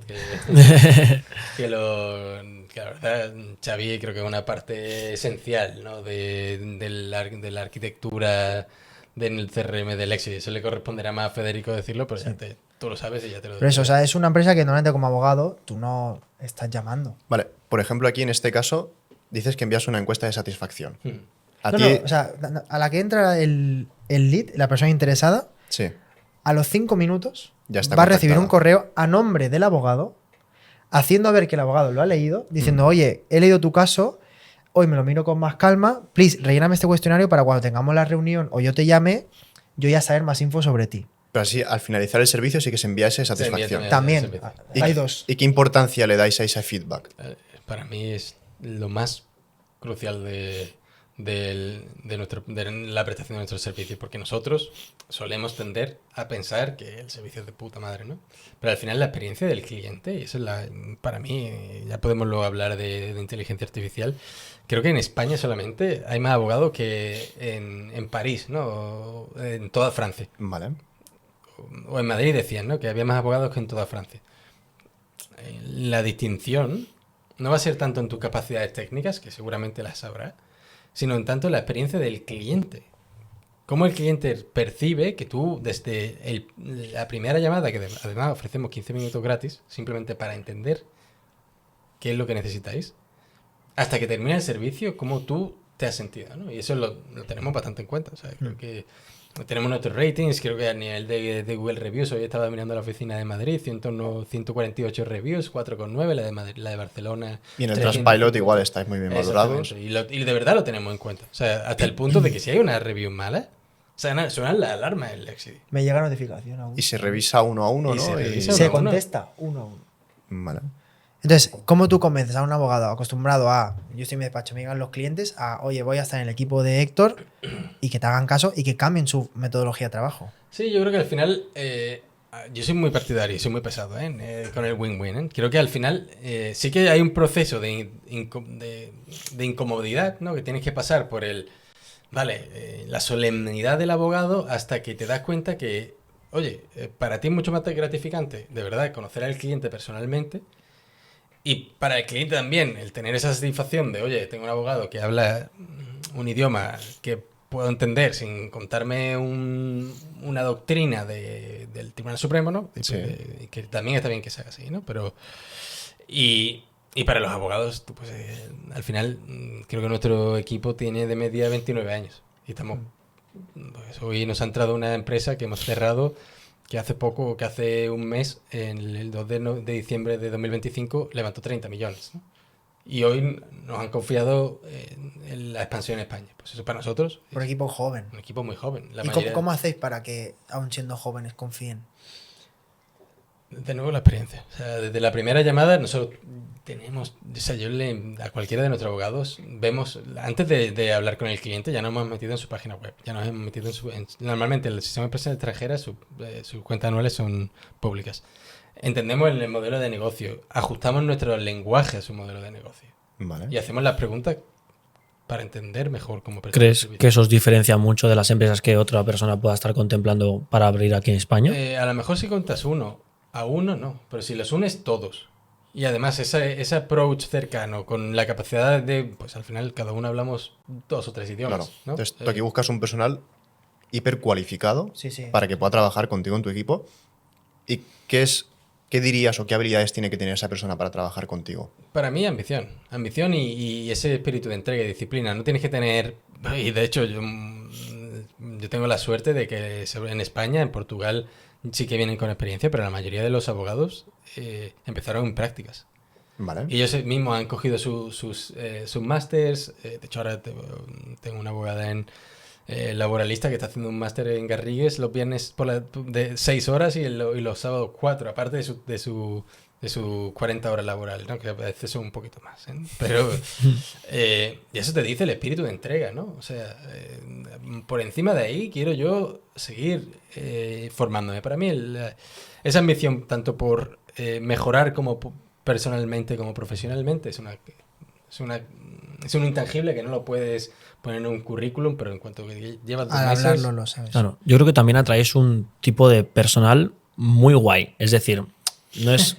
que la verdad, Xavi creo que es una parte esencial, ¿no? de la arquitectura del CRM del Lexity. Eso le corresponderá más a Federico decirlo, pero tú lo sabes y ya te lo digo. Pero eso, o sea, es una empresa que normalmente como abogado tú no estás llamando. Vale, por ejemplo, aquí en este caso dices que envías una encuesta de satisfacción. A No, ti... no, o sea, a la que entra el lead, la persona interesada, Sí, a los 5 minutos ya está va a recibir un contactada. correo a nombre del abogado, haciendo ver que el abogado lo ha leído, Mm. diciendo, oye, he leído tu caso, hoy me lo miro con más calma, please, relléname este cuestionario para cuando tengamos la reunión o yo te llame, yo ya saber más info sobre ti. Pero así, al finalizar el servicio sí que se envía esa satisfacción. también. También, servicio. hay dos. ¿Y qué importancia le dais a ese feedback? Para mí es lo más crucial de la prestación de nuestros servicios, porque nosotros solemos tender a pensar que el servicio es de puta madre, ¿no? Pero al final la experiencia del cliente, y eso es para mí, ya podemos luego hablar de inteligencia artificial, creo que en España solamente hay más abogados que en París, ¿no? O en toda Francia. Vale. O en Madrid decían, ¿no? Que había más abogados que en toda Francia. La distinción no va a ser tanto en tus capacidades técnicas, que seguramente las sabrás, sino en tanto la experiencia del cliente. Cómo el cliente percibe que tú, desde la primera llamada, que además ofrecemos 15 minutos gratis, simplemente para entender qué es lo que necesitáis, hasta que termina el servicio, cómo tú te has sentido, ¿no? Y eso lo tenemos bastante en cuenta. O sea, creo que tenemos nuestros ratings, creo que a nivel de Google Reviews, hoy estaba mirando la oficina de Madrid, 148 reviews, 4,9, la de Barcelona. Y en el 300. Trustpilot igual estáis muy bien valorados. Exactamente. Y de verdad lo tenemos en cuenta. O sea, hasta el punto de que si hay una review mala, suenan las alarmas del Lexity. Me llega notificación aún. Y se revisa uno a uno, Y ¿no? se revisa Se uno a uno. contesta uno a uno. Vale. Entonces, ¿cómo tú convences a un abogado acostumbrado a, yo estoy en mi despacho, me llegan los clientes, a, oye, voy a estar en el equipo de Héctor y que te hagan caso y que cambien su metodología de trabajo? Sí, yo creo que al final, yo soy muy partidario, soy muy pesado con el win-win. Creo que al final sí que hay un proceso de incomodidad, ¿no? Que tienes que pasar por la solemnidad del abogado hasta que te das cuenta que, oye, para ti es mucho más gratificante, de verdad, conocer al cliente personalmente. Y para el cliente también, el tener esa satisfacción de, oye, tengo un abogado que habla un idioma que puedo entender sin contarme una doctrina del Tribunal Supremo, ¿no? Sí. Y que también está bien que sea así, ¿no? Pero y para los abogados, pues al final creo que nuestro equipo tiene de media 29 años. Y estamos... Pues, hoy nos ha entrado una empresa que hemos cerrado que hace un mes, en el 2 de diciembre de 2025, levantó 30 millones, ¿no? Y hoy nos han confiado en la expansión en España. Pues eso para nosotros Por es equipo joven. un equipo muy joven. La ¿Y mayoría- cómo hacéis para que, aun siendo jóvenes, confíen? De nuevo la experiencia. O sea, desde la primera llamada nosotros tenemos, o sea, a cualquiera de nuestros abogados vemos, antes de hablar con el cliente, ya nos hemos metido en su página web, ya nos hemos metido normalmente el sistema de empresas extranjeras, sus cuentas anuales son públicas. Entendemos el modelo de negocio, ajustamos nuestro lenguaje a su modelo de negocio Vale. y hacemos las preguntas para entender mejor cómo prestar el ¿Crees servicio. que eso os diferencia mucho de las empresas que otra persona pueda estar contemplando para abrir aquí en España? A lo mejor si contas uno a uno, no, pero si los unes todos. Y además ese approach cercano, con la capacidad de, pues al final cada uno hablamos 2 o 3 idiomas. Claro. ¿no? Entonces, tú aquí buscas un personal hipercualificado Sí, sí. para que pueda trabajar contigo en tu equipo. ¿Y qué dirías o qué habilidades tiene que tener esa persona para trabajar contigo? Para mí, ambición. Ambición y ese espíritu de entrega y disciplina. No tienes que tener. Y de hecho, yo tengo la suerte de que en España, en Portugal, sí que vienen con experiencia, pero la mayoría de los abogados empezaron en prácticas. Vale. Y ellos mismos han cogido sus másters. De hecho, ahora tengo una abogada laboralista que está haciendo un máster en Garrigues los viernes de 6 horas y los sábados 4, aparte de su 40 horas laboral, ¿no? Que a veces son un poquito más, ¿eh? Pero y eso te dice el espíritu de entrega, ¿no? O sea, por encima de ahí quiero yo seguir formándome. Para mí esa ambición tanto por mejorar como personalmente como profesionalmente es un intangible que no lo puedes poner en un currículum, pero en cuanto que llevas 2 Al meses... hablarlo lo sabes. Claro, yo creo que también atraéis un tipo de personal muy guay. Es decir, no es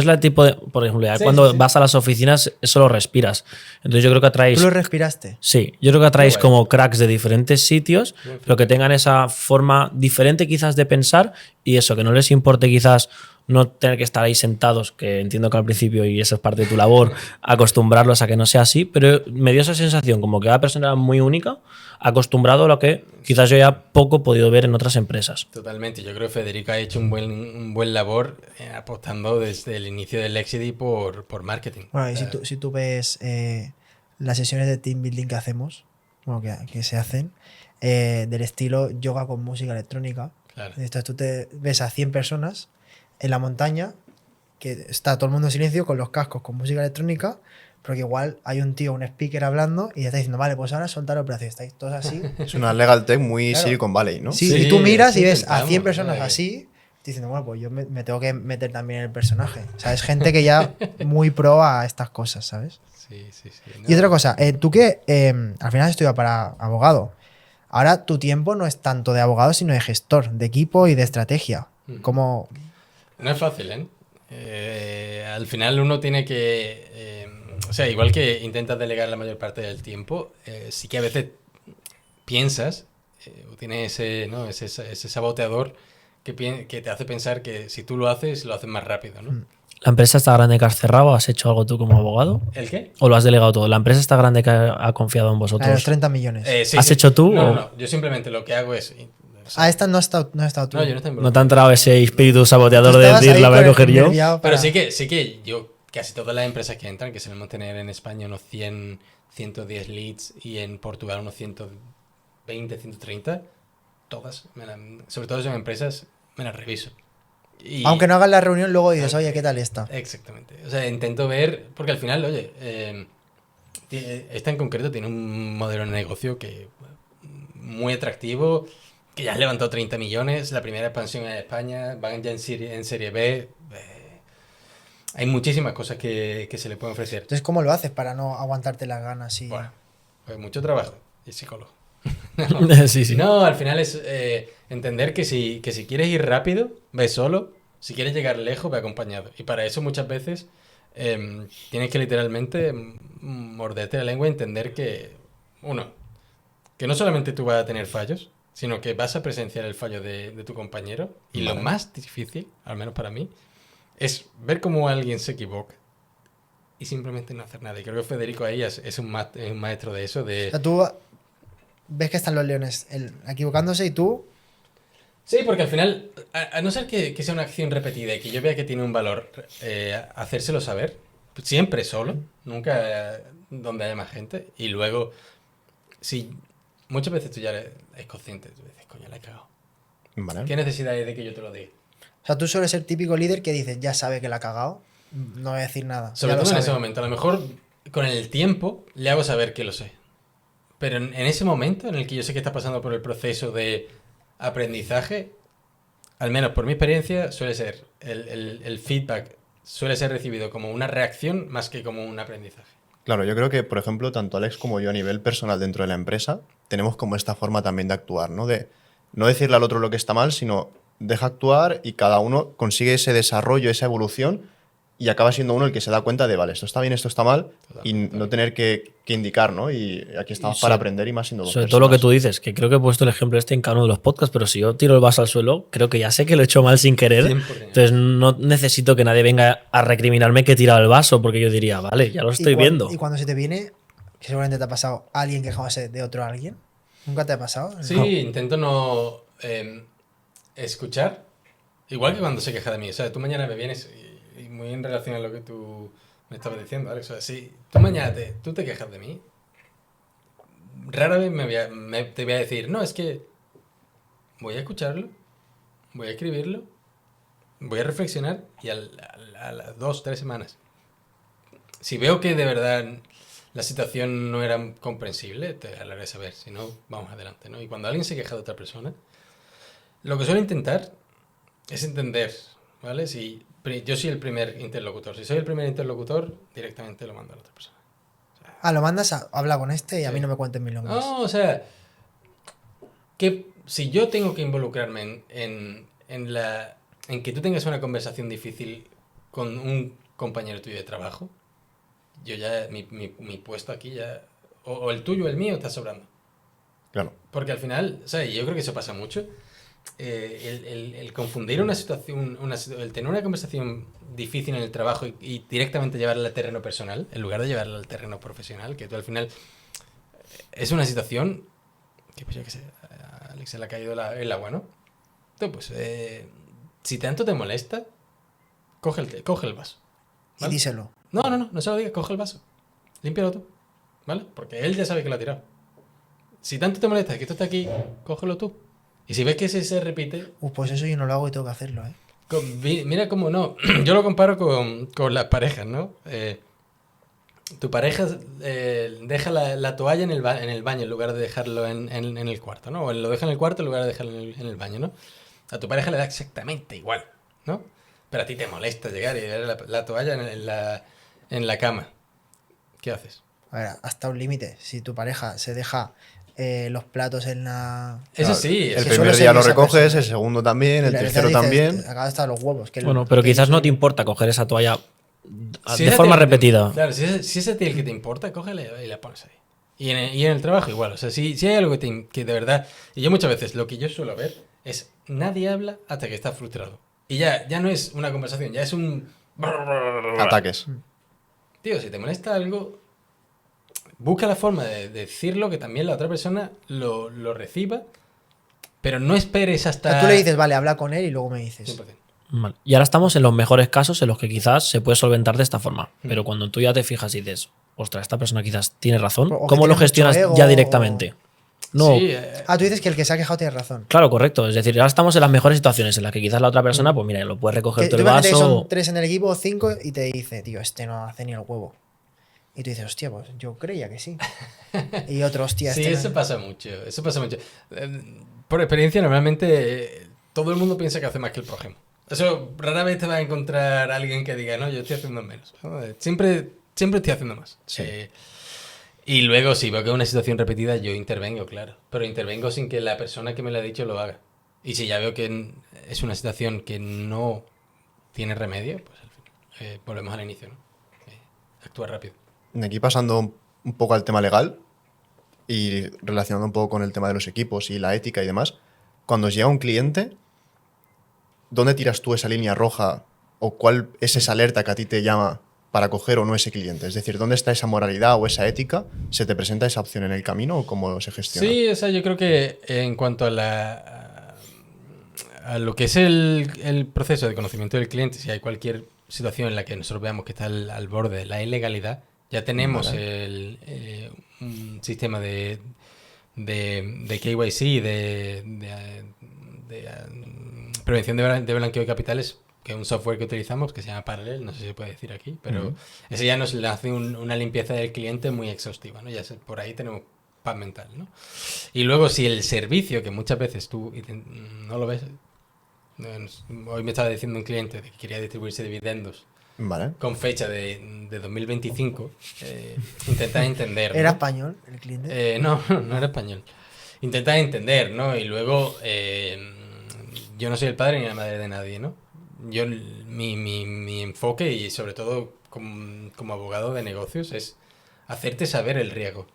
la tipo de. Por ejemplo, ya Sí, cuando sí. vas a las oficinas, eso lo respiras. Entonces yo creo que atraéis. ¿Tú lo respiraste? Sí, yo creo que atraéis Qué guay. como cracks de diferentes sitios, Bien, pero que tengan esa forma diferente quizás de pensar y eso, que no les importe quizás no tener que estar ahí sentados, que entiendo que al principio, y eso es parte de tu labor, acostumbrarlos a que no sea así, pero me dio esa sensación como que cada persona era muy única, acostumbrado a lo que quizás yo ya poco he podido ver en otras empresas. Totalmente. Yo creo que Federico ha hecho un buen labor apostando desde el inicio del Lexity por marketing. Bueno, y O sea, si tú ves las sesiones de team building que hacemos, bueno, que se hacen, del estilo yoga con música electrónica. claro. Entonces tú te ves a 100 personas en la montaña, que está todo el mundo en silencio con los cascos con música electrónica, pero que igual hay un tío, un speaker hablando y está diciendo, vale, pues ahora soltar el brazo. Y estáis todos así. Es una legal tech muy Claro. Silicon Valley, ¿no? Sí, Sí, y tú miras eso y ves a intentamos, 100 personas ¿no? así, diciendo, bueno, pues yo me tengo que meter también en el personaje. O sea, es gente que ya muy pro a estas cosas, ¿sabes? Sí. Y No. otra cosa, tú que al final has estudiado para abogado, ahora tu tiempo no es tanto de abogado, sino de gestor, de equipo y de estrategia. ¿Cómo? No es fácil, ¿eh? Al final uno tiene que... o sea, igual que intentas delegar la mayor parte del tiempo, sí que a veces piensas o tienes ese saboteador que te hace pensar que si tú lo haces más rápido, ¿no? ¿La empresa está grande que has cerrado? ¿Has hecho algo tú como abogado? ¿El qué? ¿O lo has delegado todo? ¿La empresa está grande que ha confiado en A los vosotros? 30 millones. Sí, ¿Has hecho tú No, o- no, yo simplemente lo que hago es... Esta no has estado tú. No, yo no estoy ¿No te ha entrado ese espíritu saboteador Tú de estabas decir ahí la voy a con el coger yo? nerviado Pero para- sí que yo, casi todas las empresas que entran, que solemos tener en España unos 100, 110 leads y en Portugal unos 120, 130, todas, sobre todo son empresas, me las reviso. Y- Aunque no hagas la reunión, luego dices, oye, ¿qué tal está? Exactamente. O sea, intento ver, porque al final, oye, esta en concreto tiene un modelo de negocio que muy atractivo, que ya has levantado 30 millones, la primera expansión en España, van ya en serie B. Hay muchísimas cosas que se le pueden ofrecer. Entonces, ¿cómo lo haces para no aguantarte las ganas? Y... Bueno, pues mucho trabajo y psicólogo. Sí, sí. No, al final es entender que si quieres ir rápido, ve solo. Si quieres llegar lejos, ve acompañado. Y para eso muchas veces tienes que literalmente morderte la lengua y entender que no solamente tú vas a tener fallos, sino que vas a presenciar el fallo de tu compañero. Y lo más difícil, al menos para mí, es ver cómo alguien se equivoca y simplemente no hacer nada. Y creo que Federico ahí es un maestro de eso, O sea, tú ves que están los leones equivocándose y tú... Sí, porque al final, a no ser que sea una acción repetida y que yo vea que tiene un valor, hacérselo saber, siempre solo, nunca donde haya más gente. Y luego, si muchas veces tú ya eres consciente, tú dices, coño, la he cagado. Vale. ¿Qué necesidad hay de que yo te lo diga? O sea, tú sueles ser típico líder que dices, ya sabe que la ha cagado, no voy a decir nada. Sobre ya lo todo en ese sabe. momento. A lo mejor con el tiempo le hago saber que lo sé. Pero en ese momento en el que yo sé que está pasando por el proceso de aprendizaje, al menos por mi experiencia, suele ser el feedback suele ser recibido como una reacción más que como un aprendizaje. Claro, yo creo que, por ejemplo, tanto Alex como yo a nivel personal dentro de la empresa tenemos como esta forma también de actuar, ¿no? De no decirle al otro lo que está mal, sino deja actuar y cada uno consigue ese desarrollo, esa evolución y acaba siendo uno el que se da cuenta de, vale, esto está bien, esto está mal y no tener que indicar, ¿no? Y aquí estamos para aprender y más siendo dos Sobre personas. todo lo que tú dices, que creo que he puesto el ejemplo en cada uno de los podcasts, pero si yo tiro el vaso al suelo, creo que ya sé que lo he hecho mal sin querer. 100%. Entonces no necesito que nadie venga a recriminarme que he tirado el vaso, porque yo diría, vale, ya lo estoy viendo. Y cuando se te viene, que seguramente te ha pasado alguien quejándose de otro alguien. ¿Nunca te ha pasado? Sí, intento no escuchar, igual que cuando se queja de mí. O sea, tú mañana me vienes y muy en relación a lo que tú me estabas diciendo, Alex. O sea, si tú mañana tú te quejas de mí, rara vez te voy a decir, no, es que voy a escucharlo, voy a escribirlo, voy a reflexionar y a las 2, 3 semanas, si veo que de verdad la situación no era comprensible, te haré saber, si no, vamos adelante, ¿no? Y cuando alguien se queja de otra persona, lo que suelo intentar es entender, ¿vale? Si yo soy el primer interlocutor, si soy el primer interlocutor, directamente lo mando a la otra persona. Lo mandas a habla con este y a Sí. mí no me cuentes milongas. No, o sea, que si yo tengo que involucrarme en que tú tengas una conversación difícil con un compañero tuyo de trabajo, yo ya, mi puesto aquí ya, o el tuyo o el mío está sobrando. Claro. Porque al final, o sea, yo creo que eso pasa mucho, el confundir una situación, el tener una conversación difícil en el trabajo y directamente llevarla al terreno personal, en lugar de llevarla al terreno profesional, que tú al final es una situación que, pues yo qué sé, a Alex se le ha caído el agua, ¿no? Entonces, pues, si tanto te molesta, coge el vaso. Y ¿vale? díselo. No se lo digas, coge el vaso. Límpialo tú, ¿vale? Porque él ya sabe que lo ha tirado. Si tanto te molesta que esto está aquí, cógelo tú. Y si ves que se repite, Pues eso yo no lo hago y tengo que hacerlo, ¿eh? mira cómo no. Yo lo comparo con las parejas, ¿no? Tu pareja deja la toalla en el baño en lugar de dejarlo en el cuarto, ¿no? O lo deja en el cuarto en lugar de dejarlo en el baño, ¿no? A tu pareja le da exactamente igual, ¿no? Pero a ti te molesta llegar y ver la toalla en la cama. ¿Qué haces? A ver, hasta un límite. Si tu pareja se deja los platos en la... Eso sí, El es que que suele primer ser día lo esa recoges, persona. el segundo también, el Y la tercero verdad dices, también. Acá están los huevos. Bueno, pero quizás no te importa coger esa toalla Si de es a forma ti el que te- repetida. Claro, si es a ti el que te importa, cógele y la pones ahí. Y en el trabajo igual. O sea, si hay algo que de verdad... Y yo muchas veces lo que yo suelo ver es nadie habla hasta que está frustrado. Y ya no es una conversación, ya es un... Ataques. Tío, si te molesta algo, busca la forma de decirlo que también la otra persona lo reciba, pero no esperes O hasta... sea, tú le dices, vale, habla con él y luego me dices. 100%. Vale. Y ahora estamos en los mejores casos en los que quizás se puede solventar de esta forma. Mm. Pero cuando tú ya te fijas y dices, ostras, esta persona quizás tiene razón, O que ¿cómo tiene lo mucho gestionas ego, ya directamente? No, Sí, Tú dices que el que se ha quejado tiene razón. claro, correcto. Es decir, ahora estamos en las mejores situaciones en las que quizás la otra persona, pues mira, lo puede recoger Que todo tú el imagínate que vaso. son 3 en el equipo o 5 y te dice, tío, este no hace ni el huevo. Y tú dices, hostia, pues yo creía que sí. Y otro, hostia, sí, este eso no. pasa mucho, eso pasa mucho. Por experiencia, normalmente todo el mundo piensa que hace más que el prójimo. Eso, rara vez te vas a encontrar a alguien que diga, no, yo estoy haciendo menos. ¿no? Siempre estoy haciendo más. Sí. Y luego, si veo que es una situación repetida, yo intervengo, claro. Pero intervengo sin que la persona que me lo ha dicho lo haga. Y si ya veo que es una situación que no tiene remedio, pues al final volvemos al inicio, ¿no? Actúa rápido. Aquí pasando un poco al tema legal y relacionando un poco con el tema de los equipos y la ética y demás, cuando os llega un cliente, ¿dónde tiras tú esa línea roja o cuál es esa alerta que a ti te llama para coger o no ese cliente? Es decir, ¿dónde está esa moralidad o esa ética? ¿Se te presenta esa opción en el camino o cómo se gestiona? Sí, o sea, yo creo que en cuanto a lo que es el proceso de conocimiento del cliente, si hay cualquier situación en la que nosotros veamos que está al borde de la ilegalidad, ya tenemos un sistema de KYC, prevención de blanqueo de capitales, que es un software que utilizamos que se llama Parallel, no sé si se puede decir aquí, pero ese ya nos hace una limpieza del cliente muy exhaustiva, ¿no? Ya por ahí tenemos paz mental, ¿no? Y luego si el servicio, que muchas veces tú no lo ves, hoy me estaba diciendo un cliente que quería distribuirse dividendos Vale. con fecha de 2025, intentas entender, ¿no? ¿Era español el cliente? No, no era español. Intentas entender, ¿no? Y luego, yo no soy el padre ni la madre de nadie, ¿no? Mi enfoque, y sobre todo como abogado de negocios, es hacerte saber el riesgo.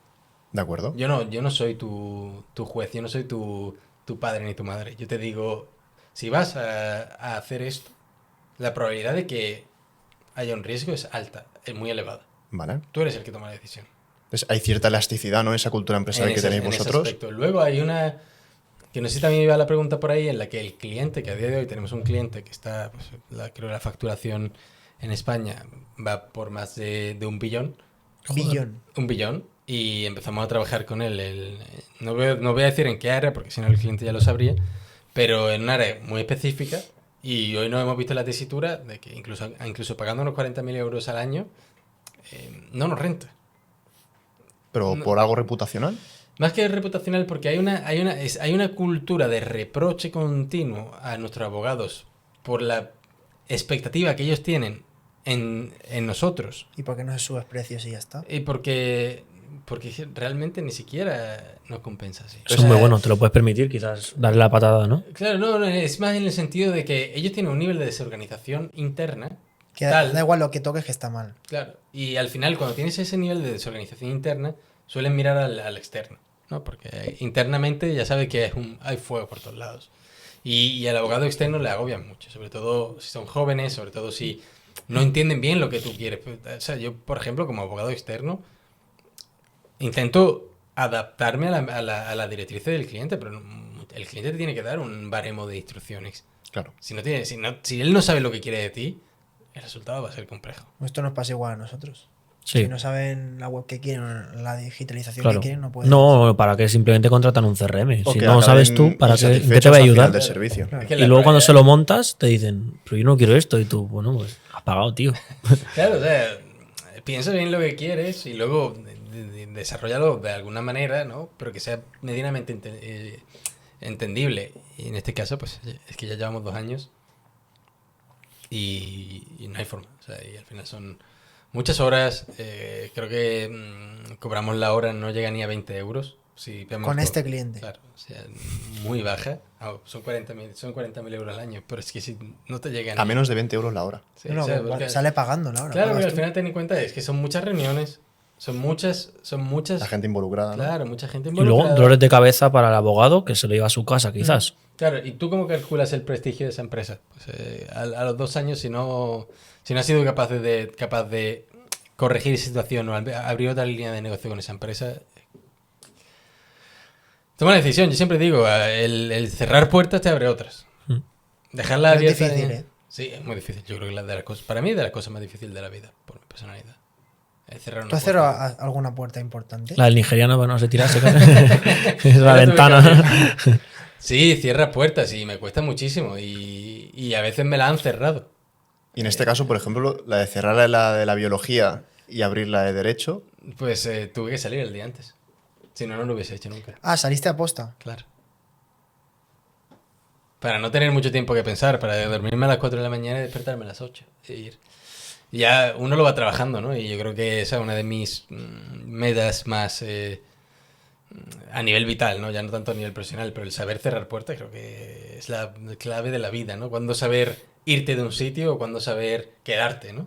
De acuerdo. Yo no soy tu juez, yo no soy tu padre ni tu madre. Yo te digo, si vas a hacer esto, la probabilidad de que haya un riesgo es alta, es muy elevada. Vale. Tú eres el que toma la decisión. Entonces, hay cierta elasticidad, ¿no? Esa cultura empresarial que tenéis En ese vosotros. aspecto. Luego hay una, que no sé si también iba la pregunta por ahí, en la que el cliente, que a día de hoy tenemos un cliente que está, pues, creo que la facturación en España va por más de 1 billón. Billón. 1 billón. Y empezamos a trabajar con él. No voy a decir en qué área, porque si no el cliente ya lo sabría, pero en un área muy específica. Y hoy nos hemos visto la tesitura de que incluso pagándonos 40.000 euros al año, no nos renta. Pero No. por algo reputacional. Más que reputacional, porque hay una cultura de reproche continuo a nuestros abogados por la expectativa que ellos tienen en nosotros. ¿Y por qué no se sube precios y ya está? Y porque realmente ni siquiera nos compensa así. Eso es muy bueno, te lo puedes permitir, quizás darle la patada, ¿no? Claro, no, es más en el sentido de que ellos tienen un nivel de desorganización interna. Que Tal. da igual lo que toques que está mal. Claro. Y al final, cuando tienes ese nivel de desorganización interna, suelen mirar al externo, ¿no? Porque internamente ya sabe que hay fuego por todos lados. Y al abogado externo le agobian mucho, sobre todo si son jóvenes, sobre todo si no entienden bien lo que tú quieres. O sea, yo, por ejemplo, como abogado externo, intento adaptarme a la directriz del cliente, pero el cliente te tiene que dar un baremo de instrucciones. Claro. Si él no sabe lo que quiere de ti, el resultado va a ser complejo. Esto nos pasa igual a nosotros. Sí. Si no saben la web que quieren, la digitalización Claro. que quieren, no pueden. No, para que simplemente contratan un CRM. O Si que no acaben sabes tú, ¿para qué te insatisfechos va a al final ayudar? del servicio. Claro. Es que Y la luego cuando se lo probabilidad- montas, te dicen, pero yo no quiero esto. Y tú, bueno, pues has pagado, tío. Claro, o sea, piensa bien lo que quieres y luego desarrollalo de alguna manera, ¿no? Pero que sea medianamente entendible. Y en este caso, pues es que ya llevamos 2 años y no hay forma. O sea, y al final son muchas horas. Creo que cobramos la hora, no llega ni a 20 euros. Si vemos Con todo. este cliente. Claro, o sea, muy baja. Son 40.000 euros al año, pero es que si no te llegan A menos de 20 euros la hora. Sí, No, o sea, vale, porque- sale pagando la hora. Claro, porque pagas al tú. final ten en cuenta es que son muchas reuniones, son muchas, La gente involucrada, ¿no? claro, mucha gente Y luego involucrada. dolores de cabeza para el abogado que se lo lleva a su casa, quizás. Claro, ¿y tú cómo calculas el prestigio de esa empresa? Pues a los 2 años, si no has sido capaz de corregir esa situación o abrir otra línea de negocio con esa empresa, toma la decisión. Yo siempre digo, el cerrar puertas te abre otras. Mm. Dejarla Es abierta. difícil, ¿eh? Sí, es muy difícil. Yo creo que para mí es de las cosas más difíciles de la vida, por mi personalidad. Cerrar una ¿Tú has puerta. cerrado alguna puerta importante? La del nigeriano, bueno, no se tira, es la Ahora tuve ventana. Sí, cierra puertas y me cuesta muchísimo y a veces me la han cerrado. Y en este caso, por ejemplo, la de cerrar la de la biología y abrir la de derecho, Pues tuve que salir el día antes. Si no, no lo hubiese hecho nunca. Ah, saliste a posta. Claro. Para no tener mucho tiempo que pensar, para dormirme a las 4 de la mañana y despertarme a las 8 e ir. Y ya uno lo va trabajando, ¿no? Y yo creo que esa es una de mis metas más a nivel vital, ¿no? Ya no tanto a nivel profesional, pero el saber cerrar puertas creo que es la clave de la vida, ¿no? Cuándo saber irte de un sitio o cuándo saber quedarte, ¿no?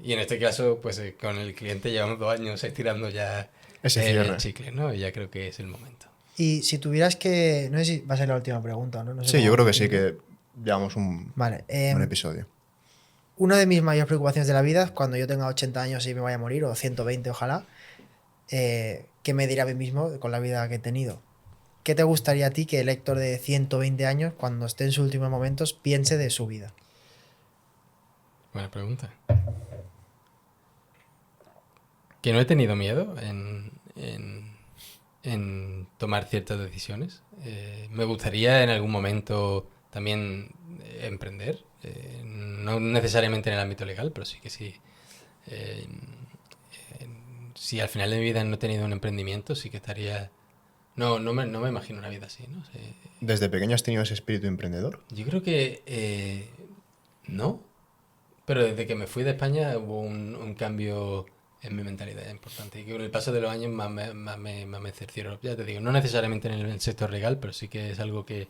Y en este caso, pues con el cliente llevamos 2 años estirando ya Ese el cierre. chicle, ¿no? Y ya creo que es el momento. Y si tuvieras que. No sé si va a ser la última pregunta, ¿no? No sé sí, cómo yo creo que sí, decirlo. que llevamos un Vale. buen episodio. Una de mis mayores preocupaciones de la vida es cuando yo tenga 80 años y me vaya a morir, o 120 ojalá, ¿qué me diré a mí mismo con la vida que he tenido? ¿Qué te gustaría a ti que el Héctor de 120 años, cuando esté en sus últimos momentos, piense de su vida? Buena pregunta. Que no he tenido miedo en tomar ciertas decisiones. Me gustaría en algún momento también emprender. No necesariamente en el ámbito legal, pero sí que sí. Si al final de mi vida no he tenido un emprendimiento, sí que estaría... No me imagino una vida así, ¿no? ¿Desde pequeño has tenido ese espíritu emprendedor? Yo creo que no. Pero desde que me fui de España hubo un cambio en mi mentalidad importante. Y que con el paso de los años más me cercioro. Ya te digo, no necesariamente en el sector legal, pero sí que es algo que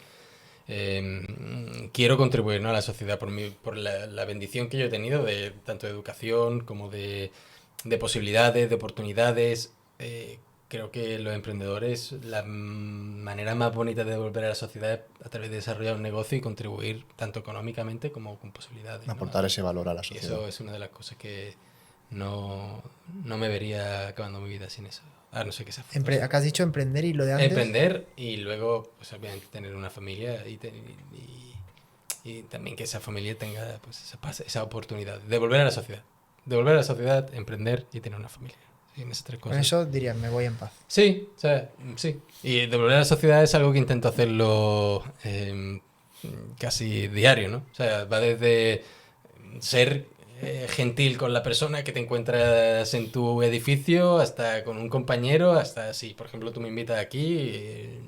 quiero contribuir, ¿no?, a la sociedad por la bendición que yo he tenido de tanto de educación como de posibilidades, de oportunidades. Creo que los emprendedores, la manera más bonita de devolver a la sociedad es a través de desarrollar un negocio y contribuir tanto económicamente como con posibilidades, ¿no? Aportar ese valor a la Y sociedad. eso es una de las cosas que no me vería acabando mi vida sin eso. A no ser que sea Acá has dicho emprender y lo de antes. emprender y luego, pues obviamente, tener una familia y también que esa familia tenga pues esa oportunidad. Devolver a la sociedad. Devolver a la sociedad, emprender y tener una familia. Sí, en esas tres Con cosas. eso dirías, me voy en paz. Sí, o sea, sí. Y devolver a la sociedad es algo que intento hacerlo casi diario, ¿no? O sea, va desde ser gentil con la persona que te encuentras en tu edificio, hasta con un compañero, hasta si, por ejemplo, tú me invitas aquí.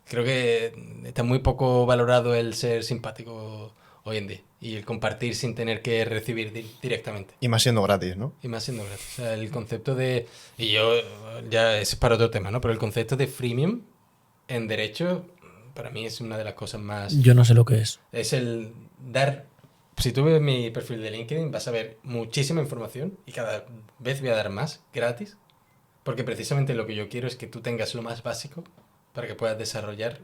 Creo que está muy poco valorado el ser simpático hoy en día y el compartir sin tener que recibir directamente. Y más siendo gratis, ¿no? Y más siendo gratis. O sea, el concepto de... Y yo, ya es para otro tema, ¿no? Pero el concepto de freemium en derecho, para mí es una de las cosas más... Yo no sé lo que es. Es el dar... Si tú ves mi perfil de LinkedIn, vas a ver muchísima información y cada vez voy a dar más gratis, porque precisamente lo que yo quiero es que tú tengas lo más básico para que puedas desarrollar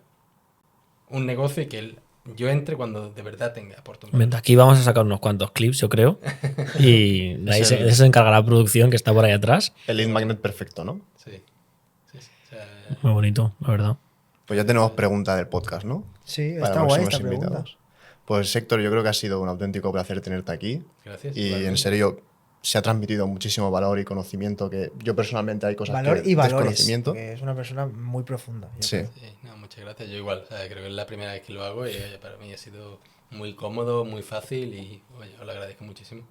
un negocio y que yo entre cuando de verdad tenga oportunidad. De aquí vamos a sacar unos cuantos clips, yo creo. Y de ahí de eso se encarga la producción que está por ahí atrás. El lead magnet perfecto, ¿no? Sí. O sea, Muy bonito, la verdad. Pues ya tenemos pregunta del podcast, ¿no? Sí, Para está guay próximos esta pregunta. invitados. Pues Héctor, yo creo que ha sido un auténtico placer tenerte aquí. gracias. Y igualmente. en serio, se ha transmitido muchísimo valor y conocimiento que yo personalmente hay cosas Valor que y valores. desconocimiento. Porque es una persona muy profunda. yo Sí. creo. Sí, no, muchas gracias. Yo igual, o sea, creo que es la primera vez que lo hago y para mí ha sido muy cómodo, muy fácil y oye, os lo agradezco muchísimo.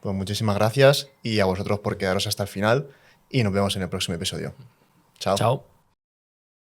Pues muchísimas gracias y a vosotros por quedaros hasta el final y nos vemos en el próximo episodio. Chao. Chao.